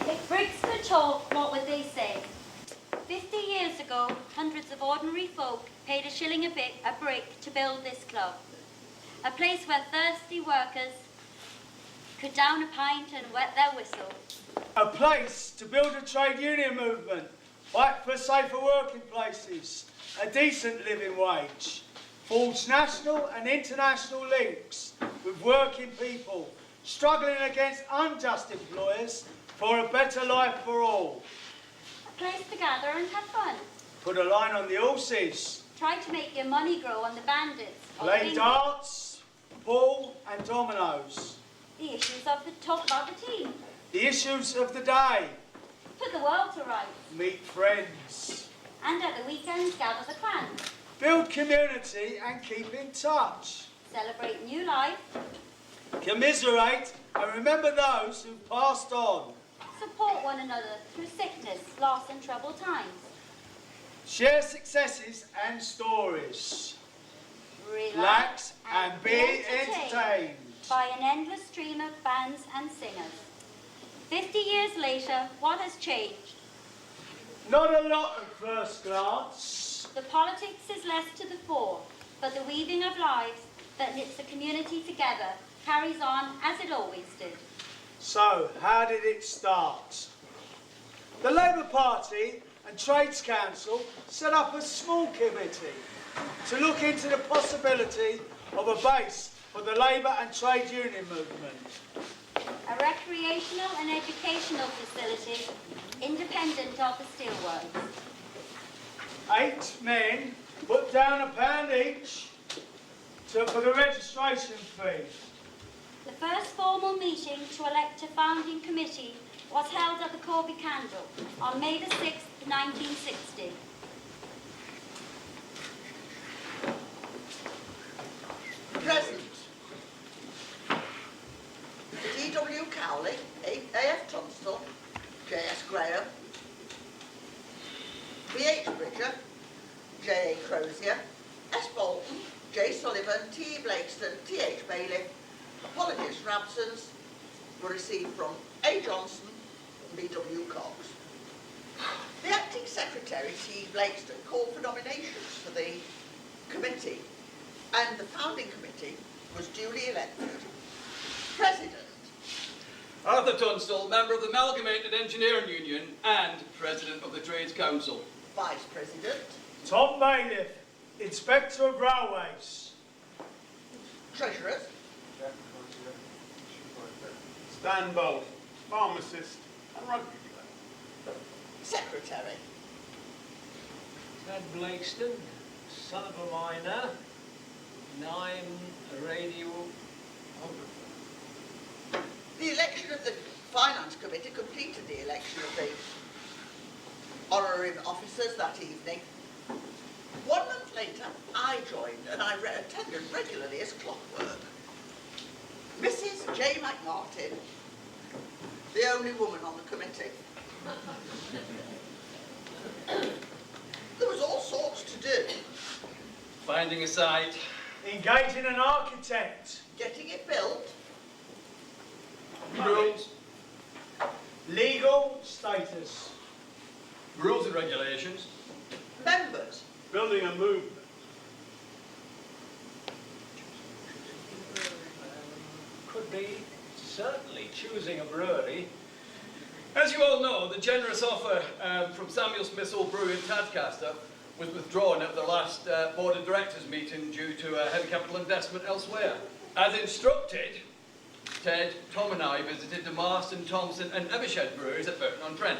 If bricks could talk, what would they say? 50 years ago, hundreds of ordinary folk paid a shilling a brick to build this club. A place where thirsty workers could down a pint and wet their whistle. A place to build a trade union movement, fight for safer working places, a decent living wage, forge national and international links with working people, struggling against unjust employers for a better life for all. A place to gather and have fun. Put a line on the horses. Try to make your money grow on the bandits. Play darts, ball and dominoes. The issues of the talk about the team. The issues of the day. Put the world to rights. Meet friends. And at the weekends, gather the clan. Build community and keep in touch. Celebrate new life. Commiserate and remember those who've passed on. Support one another through sickness, loss and troubled times. Share successes and stories. Relax and be entertained. By an endless stream of bands and singers. 50 years later, what has changed? Not a lot at first glance. The politics is less to the fore, but the weaving of lives that knits the community together carries on as it always did. So, how did it start? The Labour Party and Trades Council set up a small committee to look into the possibility of a base for the labour and trade union movement. A recreational and educational facility independent of the steelworks. 8 men put down £1 each for the registration fee. The first formal meeting to elect a founding committee was held at the Corby Candle on May the 6th, 1960. Present. D.W. Cowley, A.F. Tunstall, J.S. Graham, B.H. Bridger, J.A. Crozier, S. Boulton, J. Sullivan, T. Blakeston, T.H. Bailiff. Apologies for absence were received from A. Johnson and B.W. Cox. The acting secretary, T. Blakeston, called for nominations for the committee, and the founding committee was duly elected. President. Arthur Tunstall, member of the Amalgamated Engineering Union and President of the Trades Council. Vice President. Tom Bailiff, Inspector of Railways. Treasurers. Stan Bolt, pharmacist and rugby player. Secretary. Ted Blakeston, son of a miner, 9 radio. The election of the Finance Committee completed the election of the honorary officers that evening. 1 month later, I joined and I attended regularly as clockwork. Mrs. J. McMartin, the only woman on the committee. There was all sorts to do. Finding a site. Engaging an architect. Getting it built. Rules. Legal status. Rules and regulations. Members. Building a movement. Could be certainly choosing a brewery. As you all know, the generous offer from Samuel Smith's Old Brewery in Tadcaster was withdrawn at the last Board of Directors meeting due to a heavy capital investment elsewhere. As instructed, Ted, Tom and I visited the Marston, Thompson and Evershed breweries at Burton-on-Trent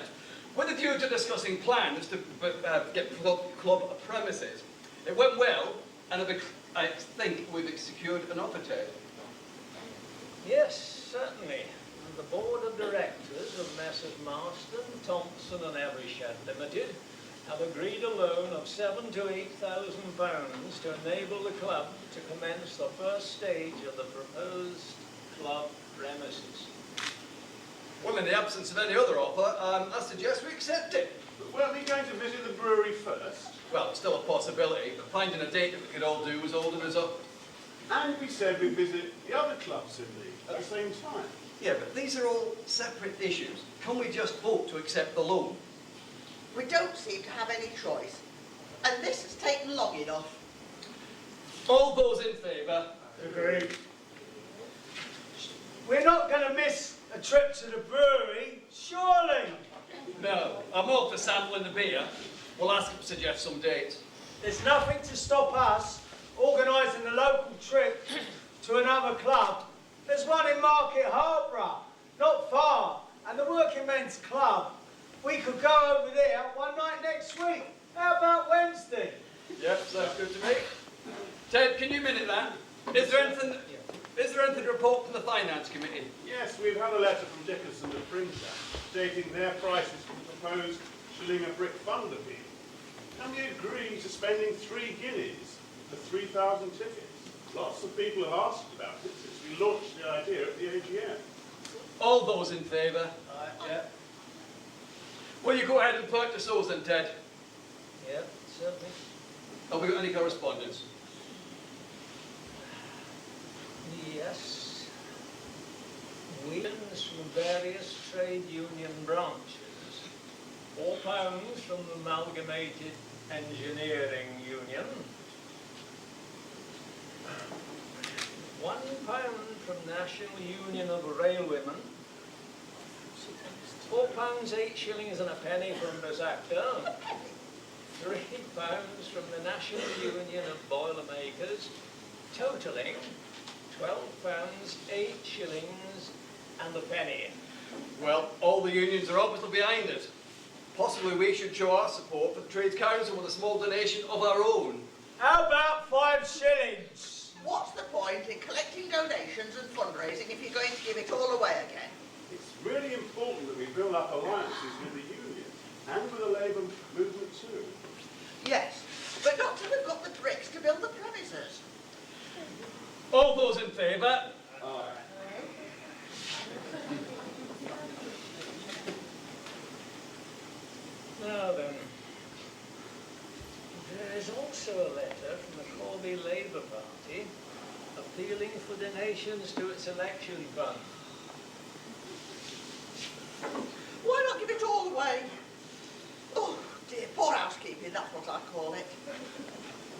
with a view to discussing plans to get club premises. It went well, and I think we've secured an offer, Ted. Yes, certainly. And the Board of Directors of Messrs Marston, Thompson and Evershed Limited have agreed a loan of £7,000 to £8,000 to enable the club to commence the first stage of the proposed club premises. Well, in the absence of any other offer, I suggest we accept it. But weren't we going to visit the brewery first? Well, it's still a possibility, but finding a date that we could all do was holding us up. And we said we'd visit the other clubs in Leeds at the same time. Yeah, but these are all separate issues. Can we just vote to accept the loan? We don't seem to have any choice. And this has taken long enough. All those in favour? Agreed. We're not going to miss a trip to the brewery, surely. No, I'm all for sampling the beer. We'll ask him to suggest some dates. There's nothing to stop us organising a local trip to another club. There's one in Market Harborough, not far, and the Working Men's Club. We could go over there one night next week. How about Wednesday? Yep, sounds good to me. Ted, can you minute that? Is there anything to report from the Finance Committee? Yes, we've had a letter from Dickinson the printer stating their prices for the proposed shilling a brick fund appeal. Can we agree to spending 3 guineas for 3,000 tickets? Lots of people have asked about it since we launched the idea at the AGM. All those in favour? Yeah, Will you go ahead and purchase those then, Ted? yeah, certainly. Have we got any correspondence? Yes. Wins from various trade union branches. £4 from the Amalgamated Engineering Union. £1 from National Union of Railwaymen. £4, 8 shillings and a penny from Bezactor. £3 from the National Union of Boilermakers, totalling £12, 8 shillings and a penny. Well, all the unions are obviously behind it. Possibly we should show our support for the Trades Council with a small donation of our own. How about 5 shillings? What's the point in collecting donations and fundraising if you're going to give it all away again? It's really important that we build up alliances with the union and with the labour movement too. Yes, but not till we've got the bricks to build the premises. All those in favour? Now then, there is also a letter from the Corby Labour Party appealing for donations to its election fund. Why not give it all away? Oh dear, poor housekeeping, that's what I call it.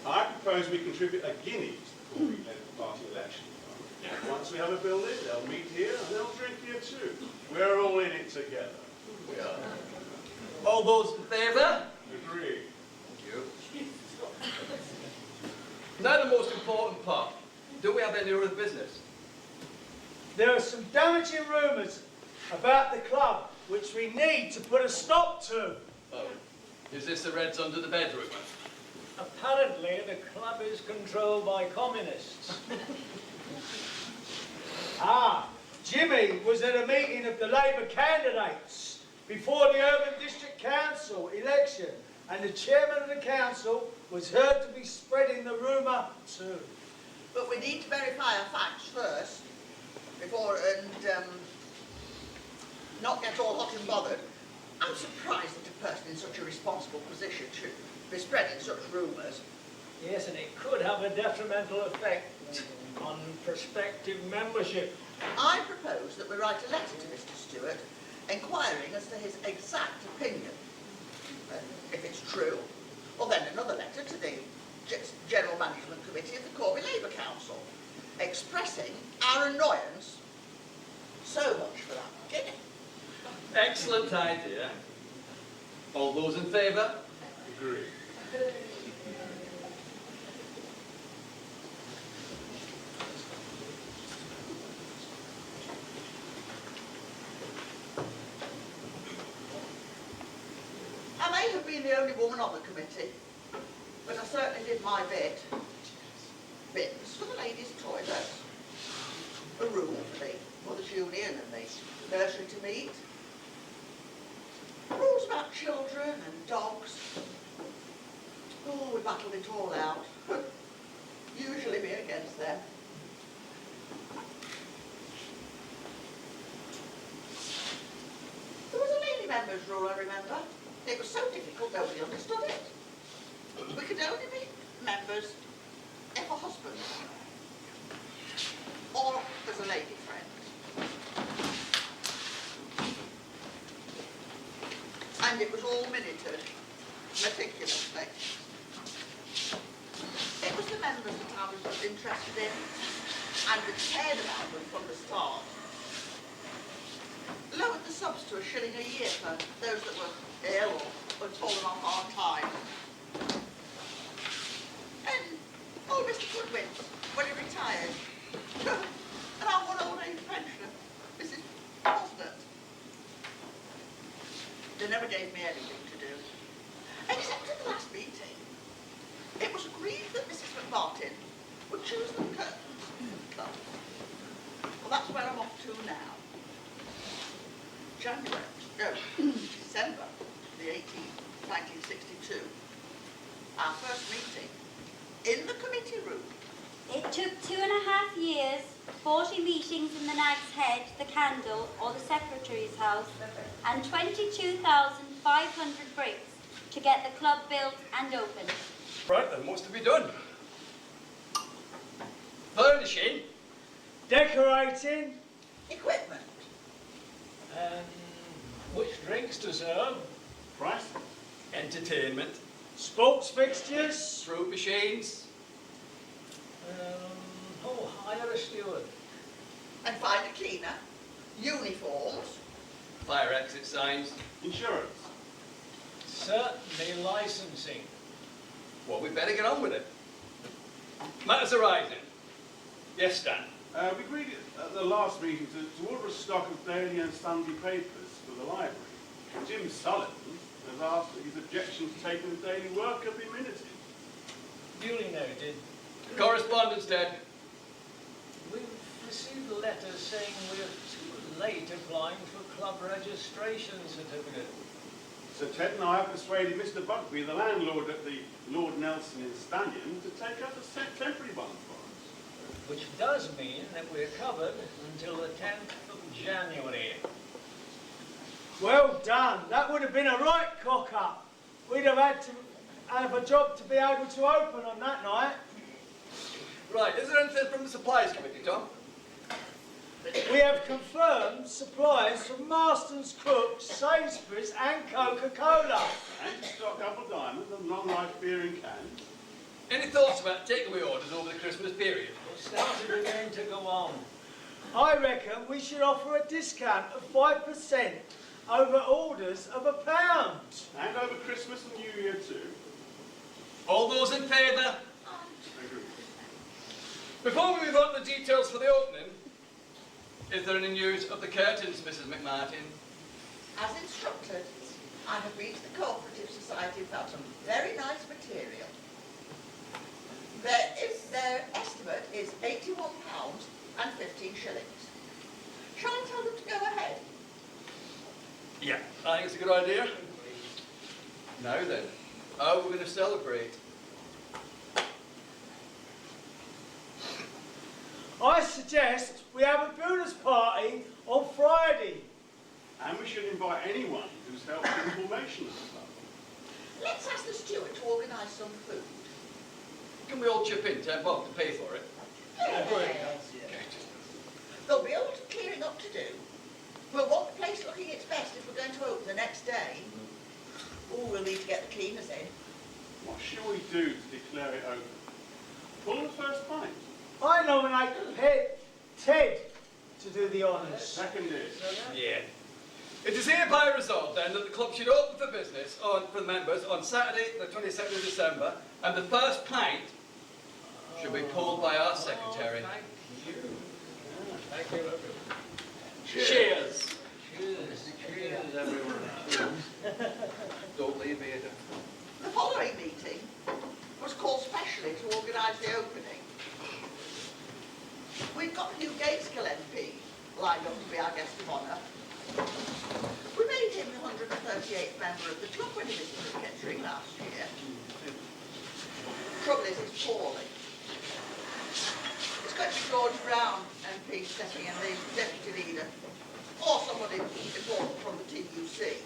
I propose we contribute a guinea to the Corby Labour Party election fund. Once we have a building, they'll meet here and they'll drink here too. We're all in it together. We are. All those in favour? Agree. Thank you. Now the most important part. Do we have any other business? There are some damaging rumours about the club which we need to put a stop to. Oh, is this the Reds under the bed rumour? Apparently, the club is controlled by communists. Ah, Jimmy was at a meeting of the Labour candidates before the Urban District Council election, and the chairman of the council was heard to be spreading the rumour too. But we need to verify our facts first, before, not get all hot and bothered. I'm surprised that a person in such a responsible position should be spreading such rumours. Yes, and it could have a detrimental effect on prospective membership. I propose that we write a letter to Mr. Stewart, inquiring as to his exact opinion. If it's true, or then another letter to the General Management Committee of the Corby Labour Council, expressing our annoyance. So much for that guinea. Excellent idea. All those in favour? Agree. I may have been the only woman on the committee, but I certainly did my bit. Bins for the ladies' toilets, a room for the Mothers' Union and the nursery to meet, rules about children and dogs. Oh, we battled it all out. Usually me against them. There was a lady members rule, I remember. It was so difficult nobody understood it. We could only be members if a husband or as a lady friend. and it was all minuted meticulously. It was the members that I was interested in and that cared about them from the start. Lowered the subs to £1 a year for those that were ill or had fallen on hard times. And old Mr. Goodwin, when he retired, and I'm one old age pensioner, Mrs. Osnett. They never gave me anything to do, except at the last meeting. It was agreed that Mrs. McMartin would choose the curtains in the club. Well, that's where I'm off to now. December the 18th, 1962. Our first meeting in the committee room. It took 2.5 years, 40 meetings in the Nag's Head, the Candle, or the Secretary's House, and 22,500 bricks to get the club built and opened. Right then, what's to be done? Furnishing. Decorating. Equipment. And which drinks to serve? Price? Entertainment. Sports fixtures. Fruit machines. Hire a steward. And find a cleaner. Uniforms. Fire exit signs. Insurance? Certainly licensing. Well, we better get on with it. Matters arising. Yes, Stan. We agreed at the last meeting to order a stock of daily and Sunday papers for the library. Jim Sullivan has asked that his objection to taking the daily worker be minuted. Duly noted. Correspondence dead. We've received letters saying we're too late applying for club registration certificate. So Ted and I have persuaded Mr. Buckby, the landlord at the Lord Nelson in Stanion, to take up a temporary one for us. Which does mean that we're covered until the 10th of January. Well done. That would have been a right cock-up. We'd have had to have a job to be able to open on that night. Right, is there anything from the supplies committee, Tom? We have confirmed supplies from Marston's Cooks, Sainsbury's and Coca-Cola. And to stock up a diamond and long-life beer in cans. Any thoughts about takeaway orders over the Christmas period? It started again to go on. I reckon we should offer a discount of 5% over orders of £1. And over Christmas and New Year too. All those in favour? Agreed. Before we move on to the details for the opening, is there any news of the curtains, Mrs. McMartin? As instructed, I have been to the Cooperative Society and found some very nice material. Their estimate is £81 and 15 shillings. Shall I tell them to go ahead? Yeah, I think it's a good idea. Now then, how are we going to celebrate? I suggest we have a builders' party on Friday. And we should invite anyone who's helped in the formation of the club. Let's ask the steward to organise some food. Can we all chip in, £10 to pay for it? There'll be a lot of clearing up to do. We'll want the place looking its best if we're going to open the next day. Oh, we'll need to get the cleaners in. What shall we do to declare it open? Pull the first pint. I nominate Ted to do the honours. Seconded. Yeah. It is hereby resolved then that the club should open for business for the members on Saturday the 22nd of December, and the first pint should be pulled by our secretary. Thank you. Cheers. Cheers. Cheers, everyone. Don't leave here. The following meeting was called specially to organise the opening. We've got a new Gateskill MP lined up to be our guest of honour. We made him the 138th member of the club when he visited Kettering last year. Trouble is, he's poorly. It's going to be George Brown MP stepping in, the deputy leader, or somebody important from the TUC.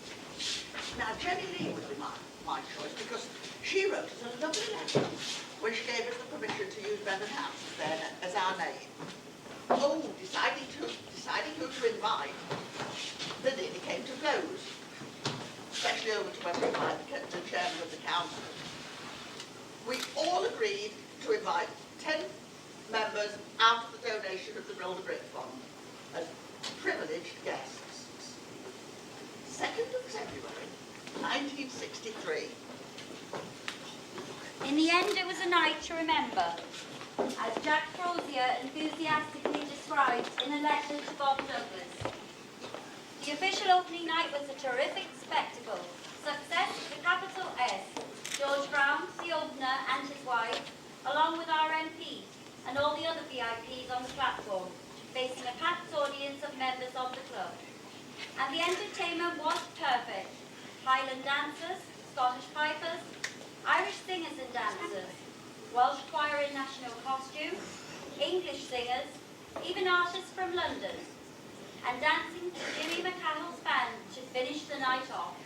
Now, Jenny Lee would be my choice because she wrote us a lovely letter when she gave us the permission to use Brendan House as our name. Oh, deciding who to invite, the nearly came to blows, especially over when we invited the chairman of the council, we all agreed to invite 10 members out of the donation of the Build a Brick Fund as privileged guests. 2nd of February, 1963. In the end, it was a night to remember, as Jack Crozier enthusiastically described in a letter to Bob Douglas. The official opening night was a terrific spectacle. Success with a capital S. George Brown, the opener, and his wife, along with our MP and all the other VIPs on the platform, facing a packed audience of members of the club. And the entertainment was perfect. Highland dancers, Scottish pipers, Irish singers and dancers, Welsh choir in national costume, English singers, even artists from London, and dancing to Jimmy McCall's band to finish the night off.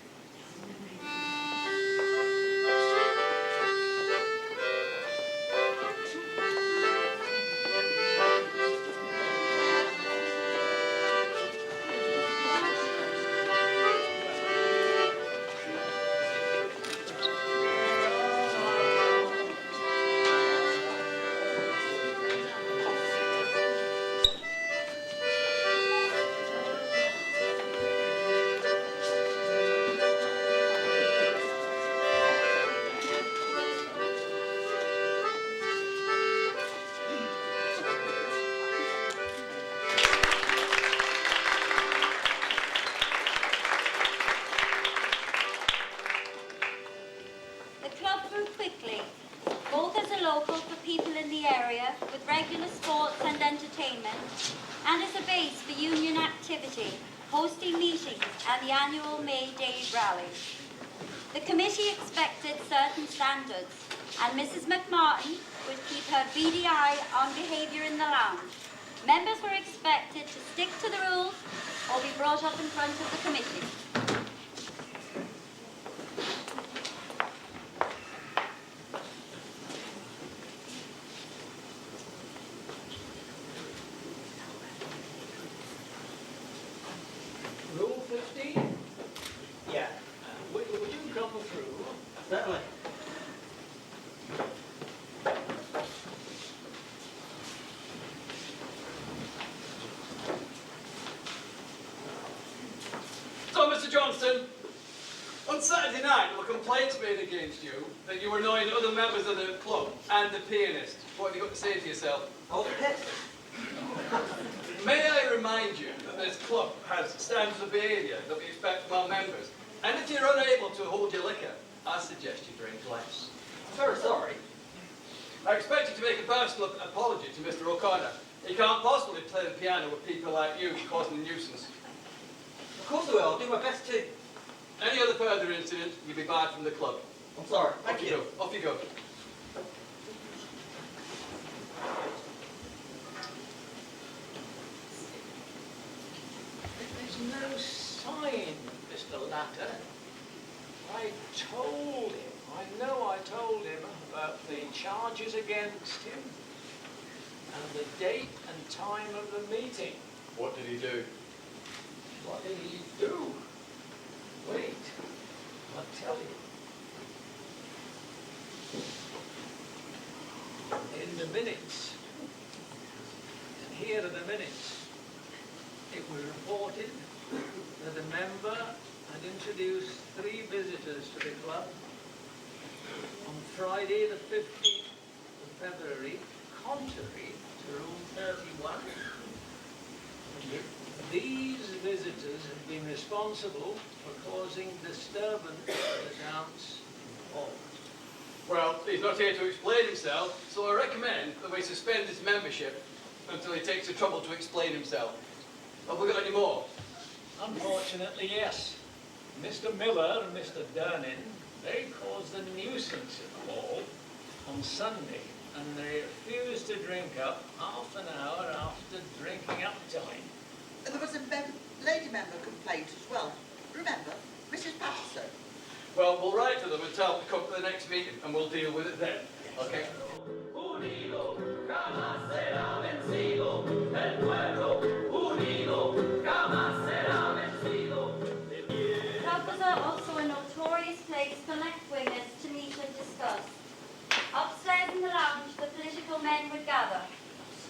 Hosting meetings and the annual May Day rally. The committee expected certain standards, and Mrs. McMartin would keep her beady eye on behaviour in the lounge. Members were expected to stick to the rules or be brought up in front of the committee. On Saturday night, there were complaints made against you that you were annoying other members of the club and the pianist. What have you got to say to yourself? May I remind you that this club has standards of behaviour that we expect from our members. And if you're unable to hold your liquor, I suggest you drink less. Very sorry. I expect you to make a personal apology to Mr. O'Connor. He can't possibly play the piano with people like you causing a nuisance. Of course I will. I'll do my best to. Any other further incident, you'll be barred from the club. I'm sorry. Thank Off you. Go. Off you go. There's no sign, Mr. Latter. I told him, I know I told him about the charges against him and the date and time of the meeting. What did he do? What did he do? Wait, I'll tell you. In the minutes, and here are the minutes, it was reported that a member had introduced 3 visitors to the club on Friday the 15th of February, contrary to Rule 31. These visitors have been responsible for causing disturbance at the dance hall. Well, he's not here to explain himself, so I recommend that we suspend his membership until he takes the trouble to explain himself. Have we got any more? Unfortunately, yes. Mr. Miller and Mr. Durnin, they caused a nuisance at the hall on Sunday, and they refused to drink up half an hour after drinking up time. And there was a lady member complaint as well. Remember, Mrs. Patterson. Well, we'll write to them and tell them to come to the next meeting, and we'll deal with it then. Okay? The club was also a notorious men would gather.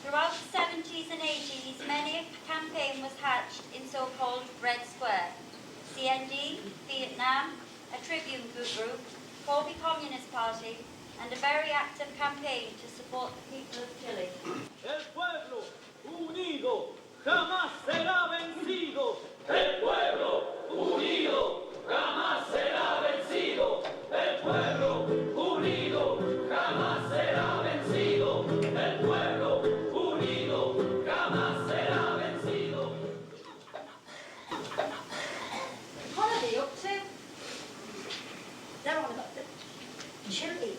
Throughout the 70s and 80s, many a campaign was hatched in so-called Red Square. CND, Vietnam, a Tribune group, Corby Communist Party, and a very active campaign to support the people of Chile. El pueblo unido jamás será vencido. El pueblo unido jamás será vencido. El pueblo unido jamás será vencido. El pueblo unido jamás será vencido. What are they up to? They're on about Chile.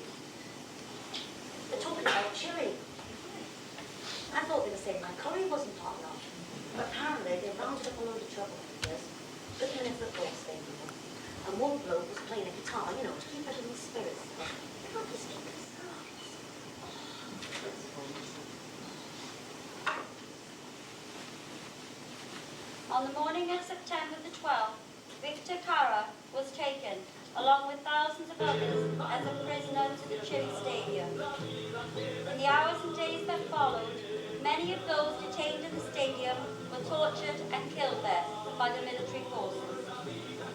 They're talking about Chile. I thought they were saying my curry wasn't hot enough. But apparently they rounded up a load of trouble yes, looking in a football stadium. And one bloke was playing a guitar, you know, to keep it in the spirits. God, this is On the morning of September the 12th, Victor Cara was taken, along with thousands of others, as a prisoner to the Chile Stadium. In the hours and days that followed, many of those detained in the stadium were tortured and killed there by the military forces.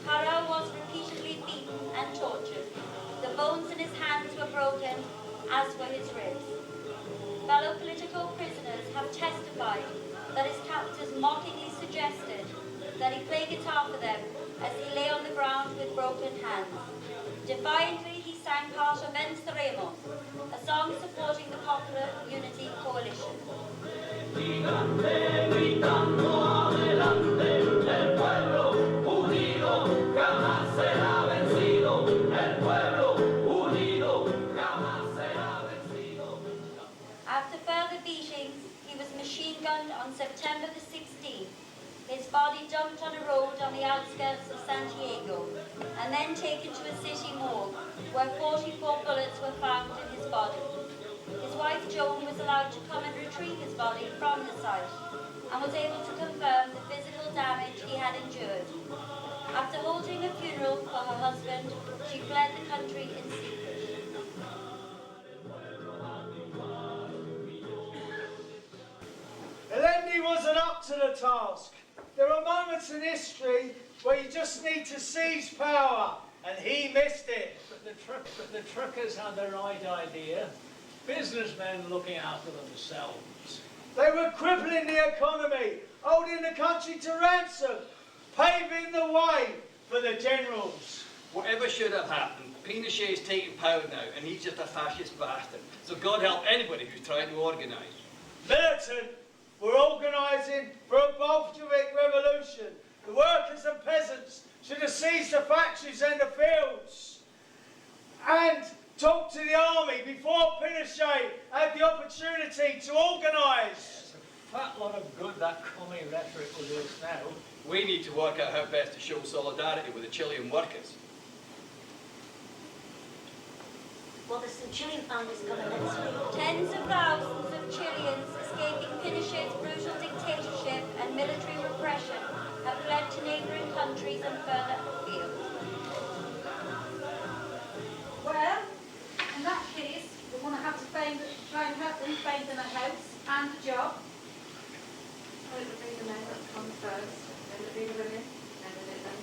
Cara was repeatedly beaten and tortured. The bones in his hands were broken, as were his ribs. Fellow political prisoners have testified that his captors mockingly suggested that he play guitar for them as he lay on the ground with broken hands. Defiantly, he sang part of Venceremos, a song supporting the Popular Unity Coalition. Gigante gritando adelante, el pueblo unido jamás será vencido. El pueblo unido jamás será vencido. After further beatings, he was machine-gunned on September the 16th. His body dumped on a road on the outskirts of Santiago, and then taken to a city morgue, where 44 bullets were found in his body. His wife Joan was allowed to come and retrieve his body from the site, and was able to confirm the physical damage he had endured. After holding a funeral for her husband, she fled the country in secret. Elendi wasn't up to the task. There are moments in history where you just need to seize power, and he missed it. But the truckers had the right idea. Businessmen looking after themselves. They were crippling the economy, holding the country to ransom, paving the way for the generals. Whatever should have happened, Pinochet's taking power now, and he's just a fascist bastard. So God help anybody who's trying to organise. Militant were organising for a Bolshevik revolution. The workers and peasants should have seized the factories and the fields and talked to the army before Pinochet had the opportunity to organise. There's a fat lot of good that commie rhetoric will do us now. We need to work out how best to show solidarity with the Chilean workers. well, there's some Chilean families coming next week. Tens of thousands of Chileans escaping Pinochet's brutal dictatorship and military repression have fled to neighbouring countries and further afield. Well, in that case, we want to have to try and help them find them a house and a job. Well, it would be the men that come first, then it would be the women, then the men.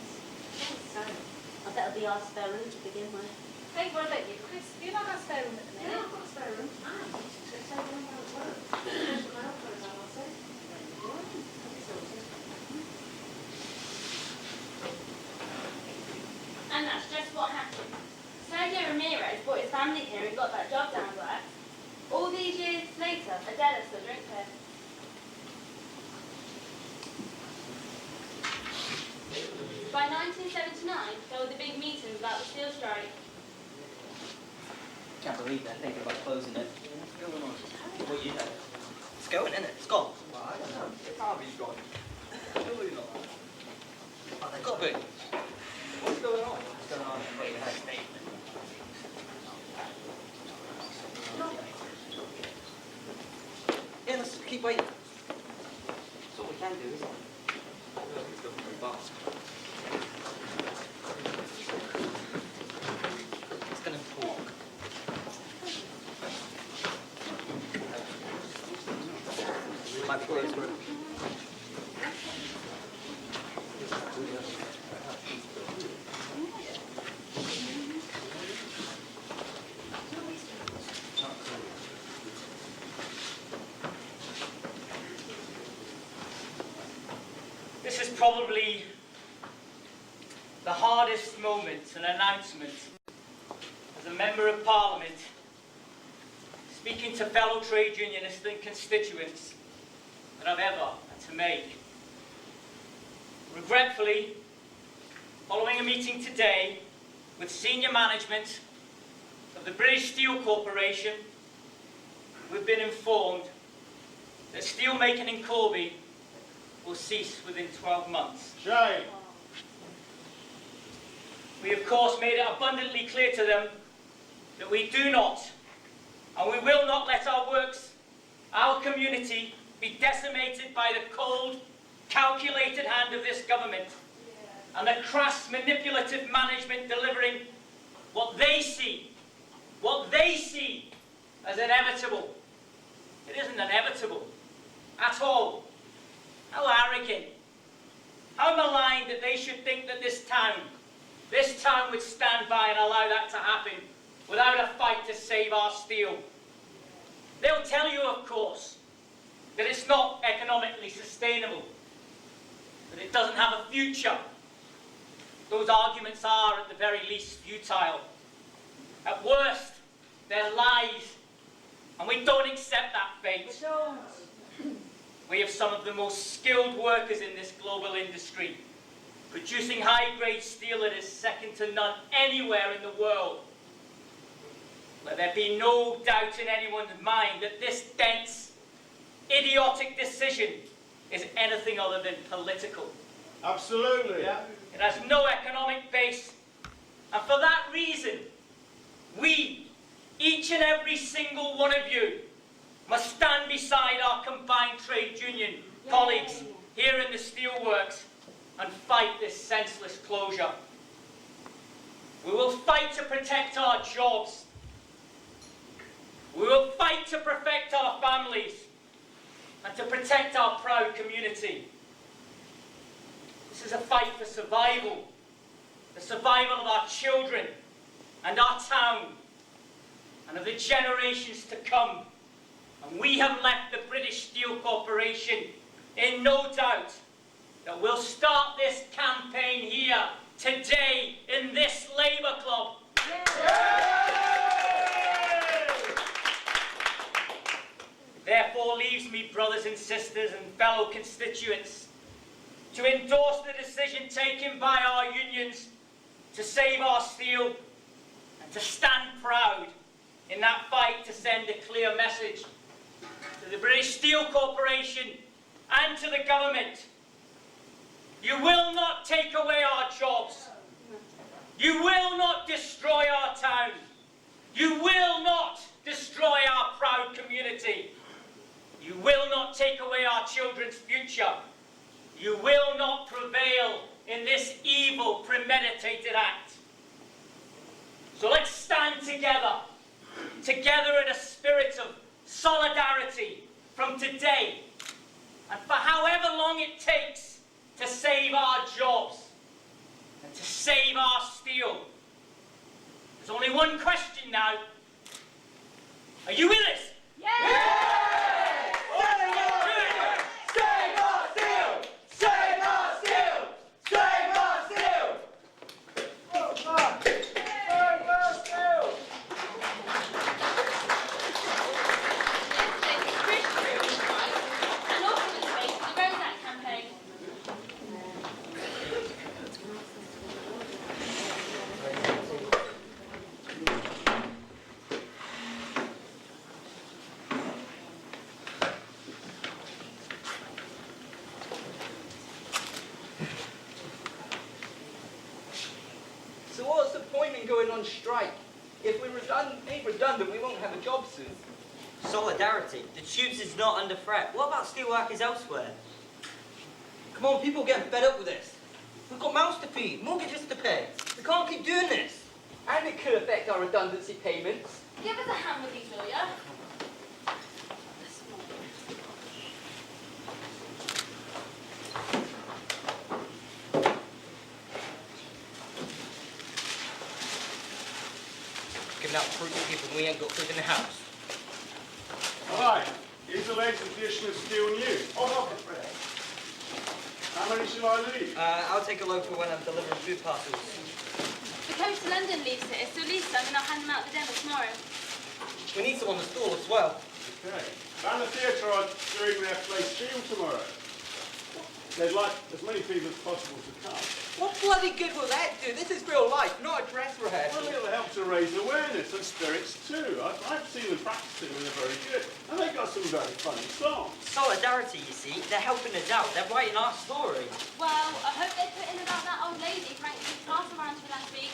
So, I bet it'll be our spare room to begin with. hey, what about you, Chris? Do you not have a spare room at the minute? Yeah, I've got a spare room. So take one out of work. There's my outfit, I'll say. And that's just what happened. Sergio Ramirez brought his family here and got that job down to us. All these years later, Adela still drinks here. By 1979, there were the big meetings about the steel strike. Can't believe they're thinking about closing it. What's going on? Well, you know. It's going, isn't it? It's gone. Well, I don't know. It can't be gone. Surely not. Oh, they've got to be. What's going on? What's going on? What you had a statement. Yeah, let's keep waiting. That's all we can do, isn't it? It's government boss. It's going to talk. probably the hardest moment and announcement as a Member of Parliament speaking to fellow trade unionists and constituents that I've ever had to make. Regretfully, following a meeting today with senior management of the British Steel Corporation, we've been informed that steelmaking in Corby will cease within 12 months. Shame. We of course made it abundantly clear to them that we do not and we will not let our works, our community, be decimated by the cold, calculated hand of this government and the crass, manipulative management delivering what they see as inevitable. It isn't inevitable at all. How arrogant, how maligned that they should think that this town would stand by and allow that to happen without a fight to save our steel. They'll tell you, of course, that it's not economically sustainable, that it doesn't have a future. Those arguments are, at the very least, futile. At worst, they're lies, and we don't accept that fate. We don't. We have some of the most skilled workers in this global industry, producing high-grade steel that is second to none anywhere in the world. Let there be no doubt in anyone's mind that this dense, idiotic decision is anything other than political. Absolutely. Yeah. It has no economic base, and for that reason, we, each and every single one of you, must stand beside our combined trade union colleagues here in the steelworks and fight this senseless closure. We will fight to protect our jobs. We will fight to protect our families and to protect our proud community. This is a fight for survival, the survival of our children and our town and of the generations to come. And we have left the British Steel Corporation in no doubt that we'll start this campaign here today in this Labour Club. Therefore leaves me, brothers and sisters and fellow constituents, to endorse the decision taken by our unions to save our steel and to stand proud in that fight to send a clear message to the British Steel Corporation and to the government. You will not take away our jobs. You will not destroy our town. You will not destroy our proud community. You will not take away our children's future. You will not prevail in this evil, premeditated act. So let's stand together in a spirit of solidarity from today and for however long it takes to save our jobs and to save our steel. There's only one question now. Are you with us? Yeah! Save our steel! Save our steel! Save our steel! Save our steel! And also the space for the Road Act campaign. So what's the point in going on strike? If we're ain't redundant, we won't have a job soon. Solidarity. The tubes is not under threat. What about steelworkers elsewhere? Come on, people are getting fed up with this. We've got mouths to feed, mortgages to pay. We can't keep doing this. And it could affect our redundancy payments. Give us a hand with these, will ya? Giving out fruit to people we ain't got food in the house. Right, here's the latest edition of Steel News. Oh, not the press. How many shall I leave? I'll take a load for when I'm delivering food parcels. The coach to London leaves here, so leave some and I'll hand them out at the demo tomorrow. We need some on the stall as well. Okay. And the theatre are doing their play Steel tomorrow. They'd like as many people as possible to come. What bloody good will that do? This is real life, not a dress rehearsal. Well, it'll help to raise awareness and spirits too. I've seen them practicing and they're very good. And they've got some very funny songs. Solidarity, you see. They're helping us out. They're writing our story. Well, I hope they put in about that old lady Frank took class around to last week.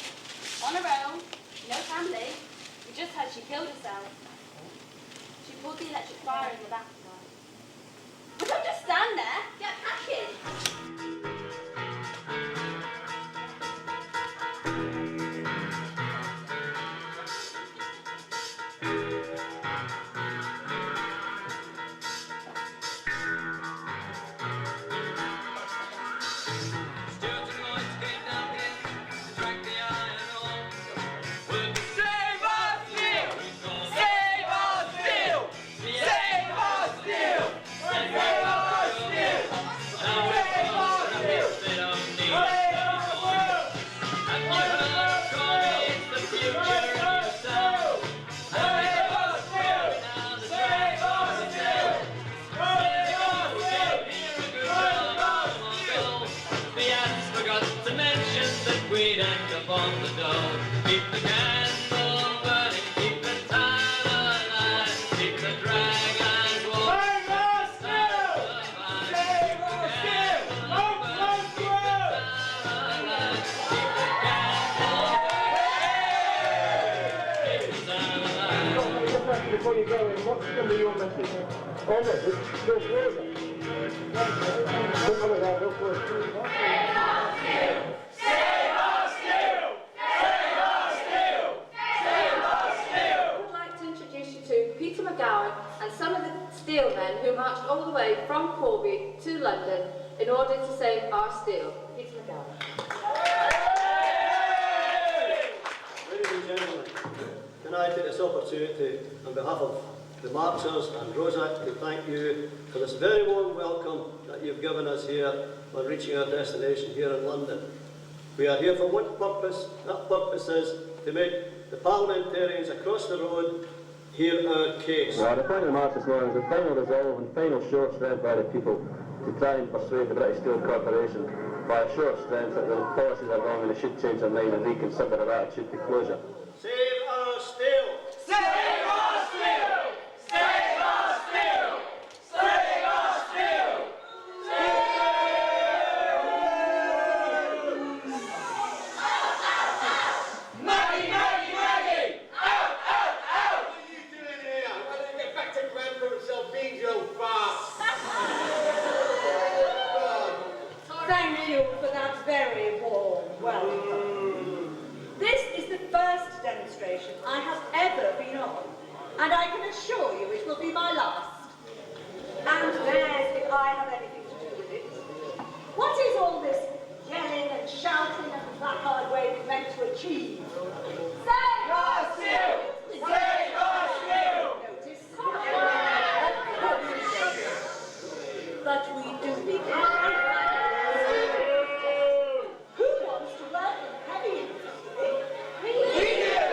On her own, no family. We just heard she killed herself. She pulled the electric fire in the back of her. But don't just stand there. Get packing. Before you go in, what's going to be your message? Oh, message? Go forward. Don't come around, go for it. Save our steel! Save our steel! Save our steel! I would like to introduce you to Peter McGowan and some of the steel men who marched all the way from Corby to London in order to save our steel. Peter McGowan. Ladies and gentlemen, can I take this opportunity on behalf of the marchers and Rosa to thank you for this very warm welcome that you've given us here on reaching our destination here in London. We are here for one purpose. That purpose is to make the parliamentarians across the road hear our case. Well, the final march this morning is the final resolve and final show of strength by the people to try and persuade the British Steel Corporation by a show of strength that the policies are wrong and they should change their mind and reconsider their attitude to closure. Save our steel! Save our steel! Save our steel! Save our steel! Maggie, Maggie, Maggie! Out, out, out! What are you doing here? Why don't you get back to Grandpa and sell beans, you old fart? Thank you for that very warm welcome. This is the first demonstration I have ever been on, and I can assure you it will be my last. And there's if I have anything to do with it. What is all this yelling and shouting and placard waving meant to achieve? Save our steel! Save our steel! Notice? But we do begin. Who wants to work in heavy industry? We do!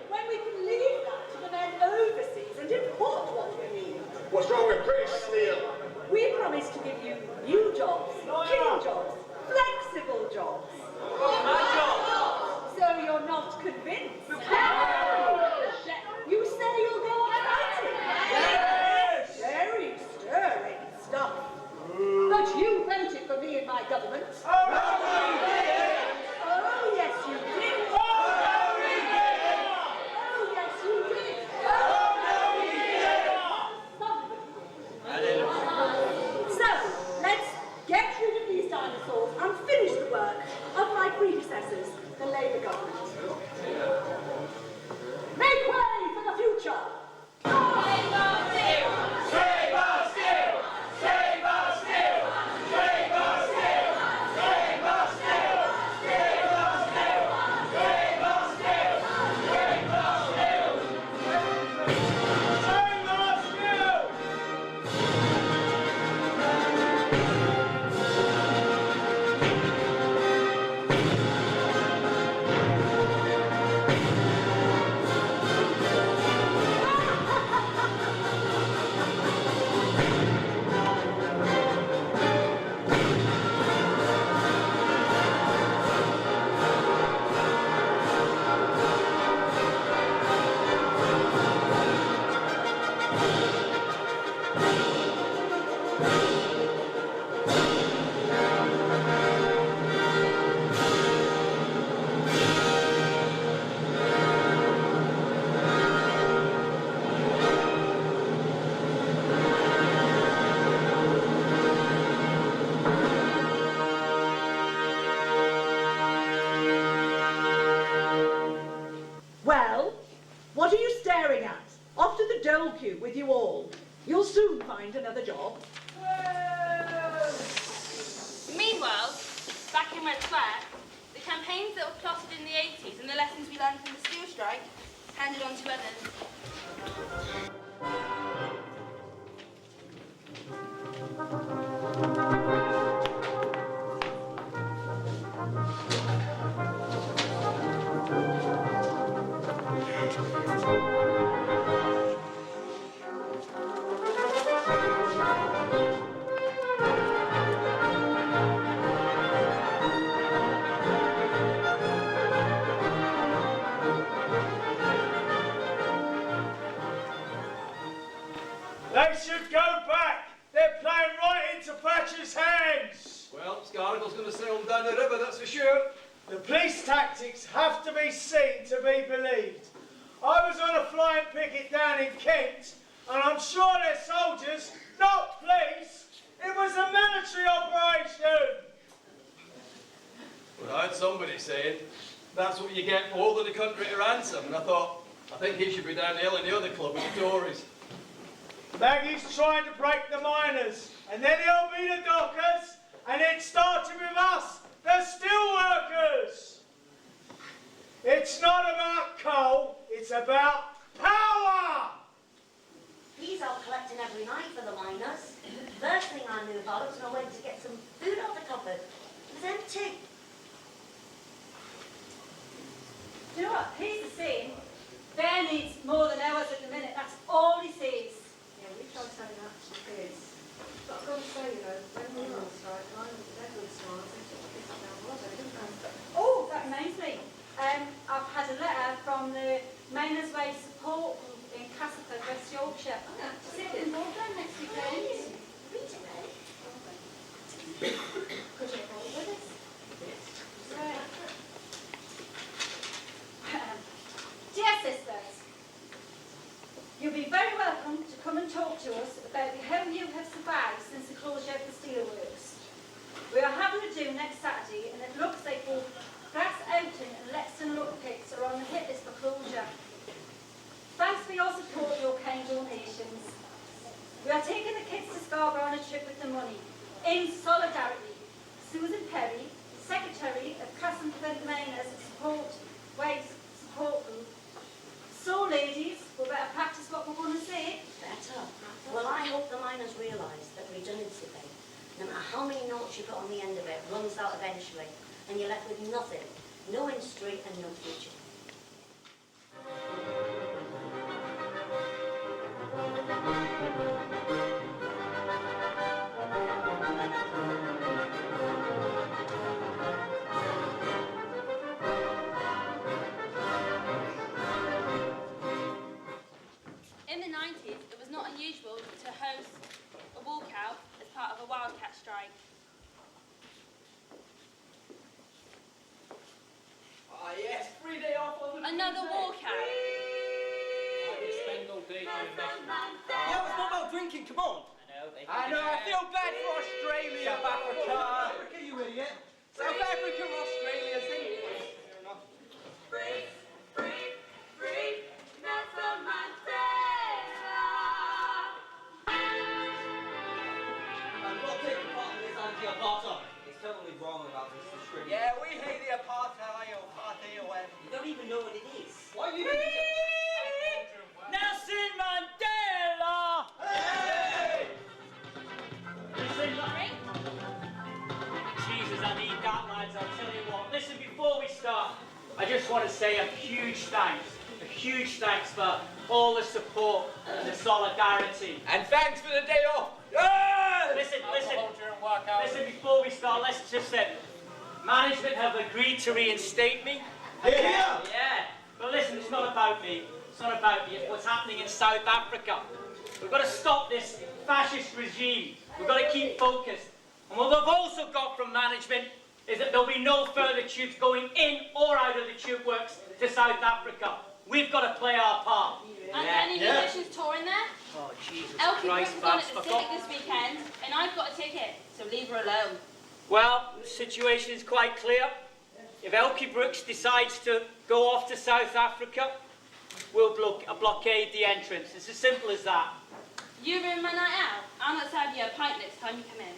When we can leave that to the men overseas and import what we need. What's wrong with British steel? We promise to give you new jobs, clean jobs, flexible jobs. So you're not convinced? You say you'll go on fighting? Yes! Very stirring stuff. But you voted for me in my government. Oh, yes, you did. Oh, yes, you did. So, let's get rid of these dinosaurs and finish the work of my predecessors, the Labour government. Make way for the future! Save our steel! Save our steel! Save our steel! Save our steel! Save our steel! Save our steel! Save our steel! Save our steel! Save our steel! You'll soon find another job. Meanwhile, back in Red Square, the campaigns that were plotted in the 80s and the lessons we learned from the steel strike handed on to others. They should go back. They're playing right into Thatcher's hands. Well, Scargill's going to sail them down the river, that's for sure. The police tactics have to be seen to be believed. I was on a flying picket down in Kent, and I'm sure they're soldiers, not police. It was a military operation. Well, I heard somebody saying, that's what you get for holding the country to ransom, and I thought, I think he should be down the hill in the other club with the Tories. Maggie's trying to break the miners, and then he'll be the dockers, and it started with us, the steel workers. It's not about coal, it's about power. He's out collecting every night for the miners. First thing I knew about it was I went to get some food out the cupboard. It was empty. Do you know what? He's the same. Bear needs more than ours at the minute. That's all he says. Yeah, we tried saying that to the kids. But I've got to say, you know, when we were on strike, I was dead with smiles. They took the kids down the road, didn't they? Oh, that reminds me. I've had a letter from the Miners' Way Support Group in Castleford, West Yorkshire. Sitting in Wardland next weekend. Read it, Ray. Could you hold it with us? Right. Dear sisters, you'll be very welcome to come and talk to us about how you have survived since the closure of the steelworks. We are having a do next Saturday, and it looks like both Grass Oughton and Lexton Lockpicks are on the hit list for closure. Thanks for your support, your kind donations. We are taking the kids to Scarborough on a trip with the money, in solidarity. Susan Perry, Secretary of Castleford Miners Support Group. So, ladies, we better practice what we're going to say. Better. Well, I hope the miners realise that redundancy pay, no matter how many notes you put on the end of it, runs out eventually, and you're left with nothing, no industry and no future. In the 90s, it was not unusual to host a walkout as part of a wildcat strike. Ah, yes, 3 day off on the Another walkout. Spend all day doing this. Yeah, it's not about drinking, come on. I know, I feel bad for Australia. South Africa. South Africa, you idiot. South Africa, Australia, same place. Fair enough. Free, free, free, Nelson Mandela. I'm not taking part in this anti-apartheid. It's totally wrong about this description. Yeah, we hate the apartheid or party or whatever. You don't even know what it is. Why you Nelson Mandela! Hey! Jesus, I need that, lads, I'll tell you what. Listen, before we start, I just want to say a huge thanks for all the support and the solidarity. And thanks for the day off. Yeah! Listen, before we start, let's just say, management have agreed to reinstate me. Yeah! Yeah, but listen, it's not about me. It's not about me, it's what's happening in South Africa. We've got to stop this fascist regime. We've got to keep focused. And what we've also got from management is that there'll be no further tubes going in or out of the tube works to South Africa. We've got to play our part. And any musicians touring there? Oh, Jesus Elkie Christ, Brooks is on Babs, at the for God. Civic this weekend, and I've got a ticket, so leave her alone. Well, the situation is quite clear. If Elkie Brooks decides to go off to South Africa, we'll blockade the entrance. It's as simple as that. You ruined my night out. I'm not serving you a pint next time you come in.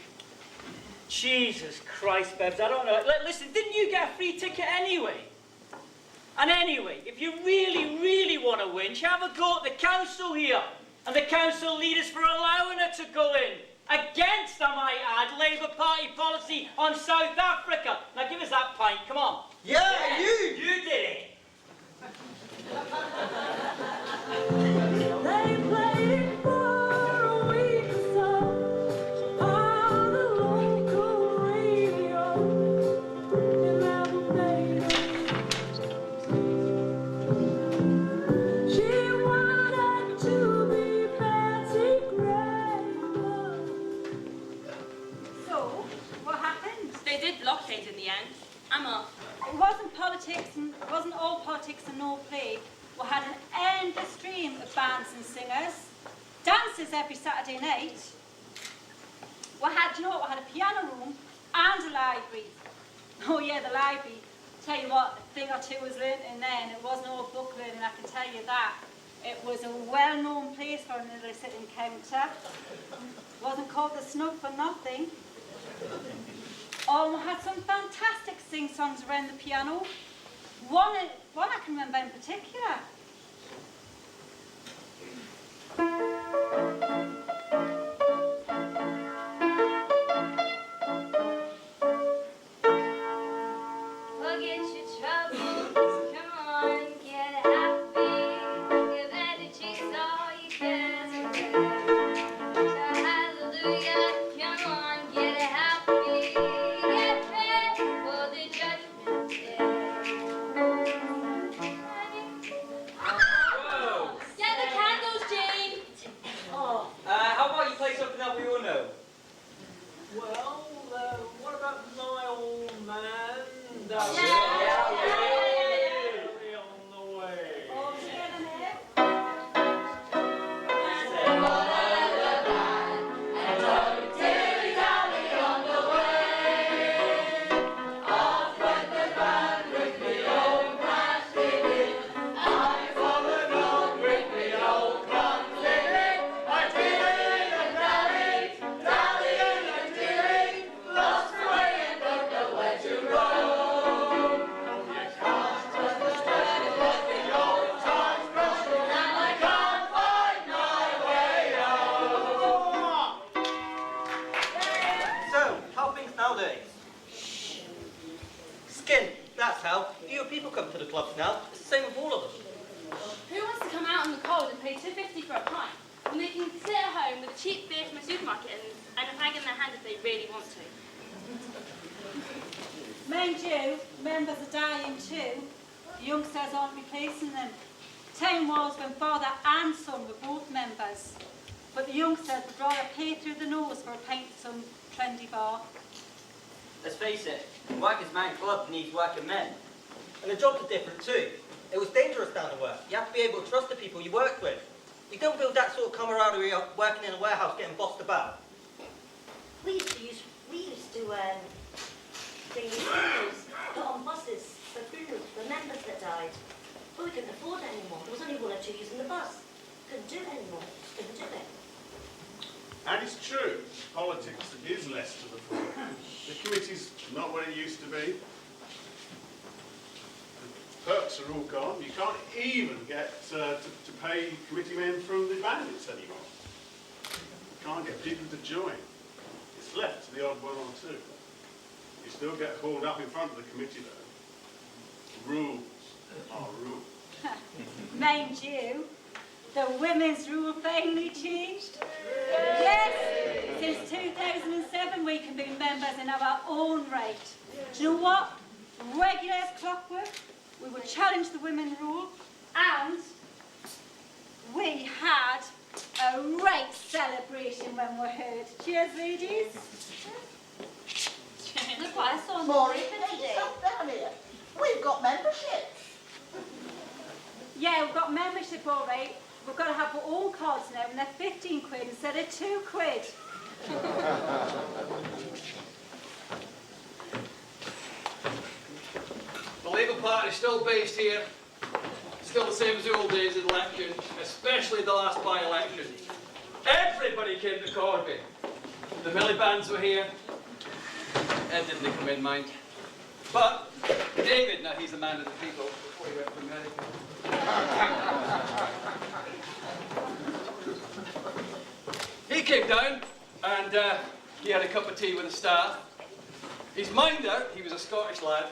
Jesus Christ, Bebs, I don't know. Listen, didn't you get a free ticket anyway? And anyway, if you really, really want to win, have a go at the council here. And the council leaders for allowing her to go in. Against, I might add, Labour Party policy on South Africa. Now give us that pint, come on. Yeah, you! You did it. They played it for a week or so on the local radio in Alabama. She wanted to be Betty Granger. So, what happened? They did blockade in the end. I'm off. It wasn't politics, and it wasn't all politics and no play. We had an endless stream of bands and singers, dances every Saturday night. We had, you know what, we had a piano room and a library. Oh yeah, the library. Tell you what, a thing or two was learnt in there, and it wasn't all book learning, I can tell you that. It was a well-known place for an illicit encounter. It wasn't called the Snug for nothing. Oh, we had some fantastic sing-songs around the piano. One I can remember in particular. Forget your troubles, come on, get happy. Give energy all you can. So hallelujah, come on, get happy. Get ready for the judgment day. Whoa. Get the candles, Jane. Oh. How about you play something that we all know? Well, what about my old man? Yeah. On the way. All together now. So, how are things nowadays? Skin, that's how. You people come to the clubs now. It's the same with all of them. Who wants to come out in the cold and pay $2.50 for a pint when they can sit at home with a cheap beer from a supermarket and a fag in their hand if they really want to? Mind you, members are dying too. The youngsters aren't replacing them. Time was when father and son were both members. But the youngsters would rather pay through the nose for a pint of some trendy bar. Let's face it, the Workers' Man Club needs working men. And the jobs are different too. It was dangerous down to work. You have to be able to trust the people you work with. You don't build that sort of camaraderie up working in a warehouse getting bossed about. We used to bring these funerals, put on buses for funerals for members that died. But we couldn't afford it anymore. There was only 1 or 2 using the bus. Couldn't do it anymore. Couldn't do it. And it's true, politics is less to the fore. The committee's not what it used to be. The perks are all gone. You can't even get to pay committee men from the bandits anymore. You can't get people to join. It's left to the odd one or two. You still get hauled up in front of the committee though. Rules are rules. Mind you, the women's rule finally changed. Yes, since 2007 we can be members in our own right. Do you know what? Regular as clockwork, we would challenge the women rule, and we had a right celebration when we heard. Cheers, ladies. Look what I saw Maureen, today. Down here. We've got memberships. Yeah, we've got membership all right. We've got to have our own cards now, and they're 15 quid instead of 2 quid. The Labour Party is still based here, still the same as the old days of election, especially the last by-election. Everybody came to Corby. The Millibands were here. Ed didn't come in, mind. But David, now he's a man of the people before he went to America. He came down and he had a cup of tea with the staff. His minder, he was a Scottish lad,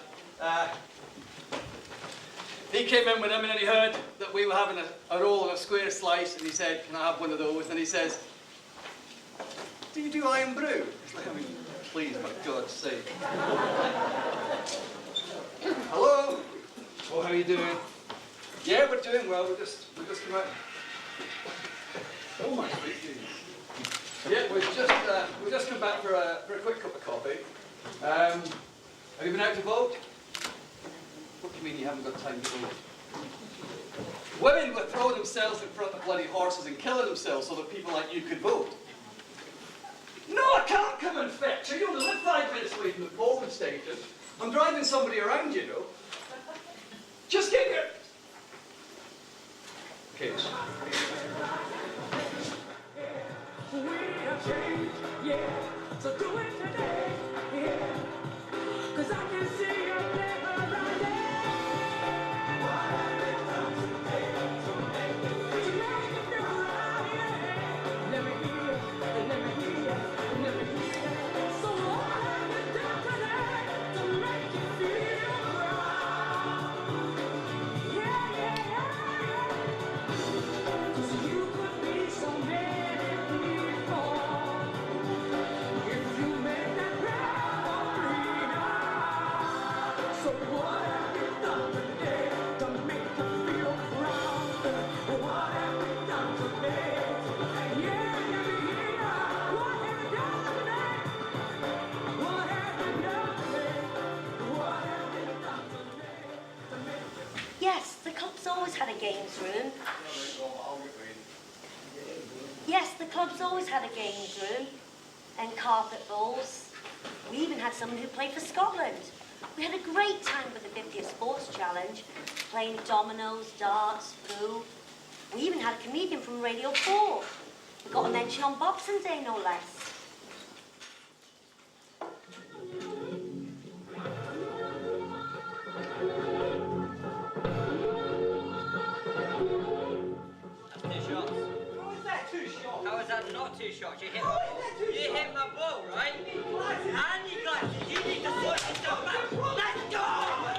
he came in with him and then he heard that we were having a roll of a square slice and he said, can I have one of those? And he says, do you do iron brew? It's like, I mean, please, my God's sake. Hello? Oh, how are you doing? Yeah, we're doing well. We just come out. Oh my sweet Jesus. Yeah, we've just come back for a quick cup of coffee. Have you been out to vote? What do you mean you haven't got time to vote? Women would throw themselves in front of bloody horses and kill themselves so that people like you could vote. No, I can't come and fetch you. You only live 5 minutes away from the polling station. I'm driving somebody around, you know. Just get here. Okay. We have changed, yeah. So do it today, yeah. 'Cause I can see your paper right there. What have we done today to make you feel right, yeah. Let me hear you, let me hear you, let me hear you. So what have we done today to make you feel right? Yeah, yeah, yeah, yeah. 'Cause you could be so many people if you made that prayer for freedom. So what have you done today to make you feel proud? What have you done today? Yeah, let me hear ya. What have you done today? What have you done today? What have you done today to make you Yes, the club's always had a games room. Yes, the club's always had a games room and carpet bowls. We even had someone who played for Scotland. We had a great time with the 50th Sports Challenge, playing dominoes, darts, pool. We even had a comedian from Radio 4. We got a mention on Boxing Day, no less. Two shots. How is that too short? How is that not two shots? You hit my ball, right? And you glasses. You need to sort yourself out. Let's go!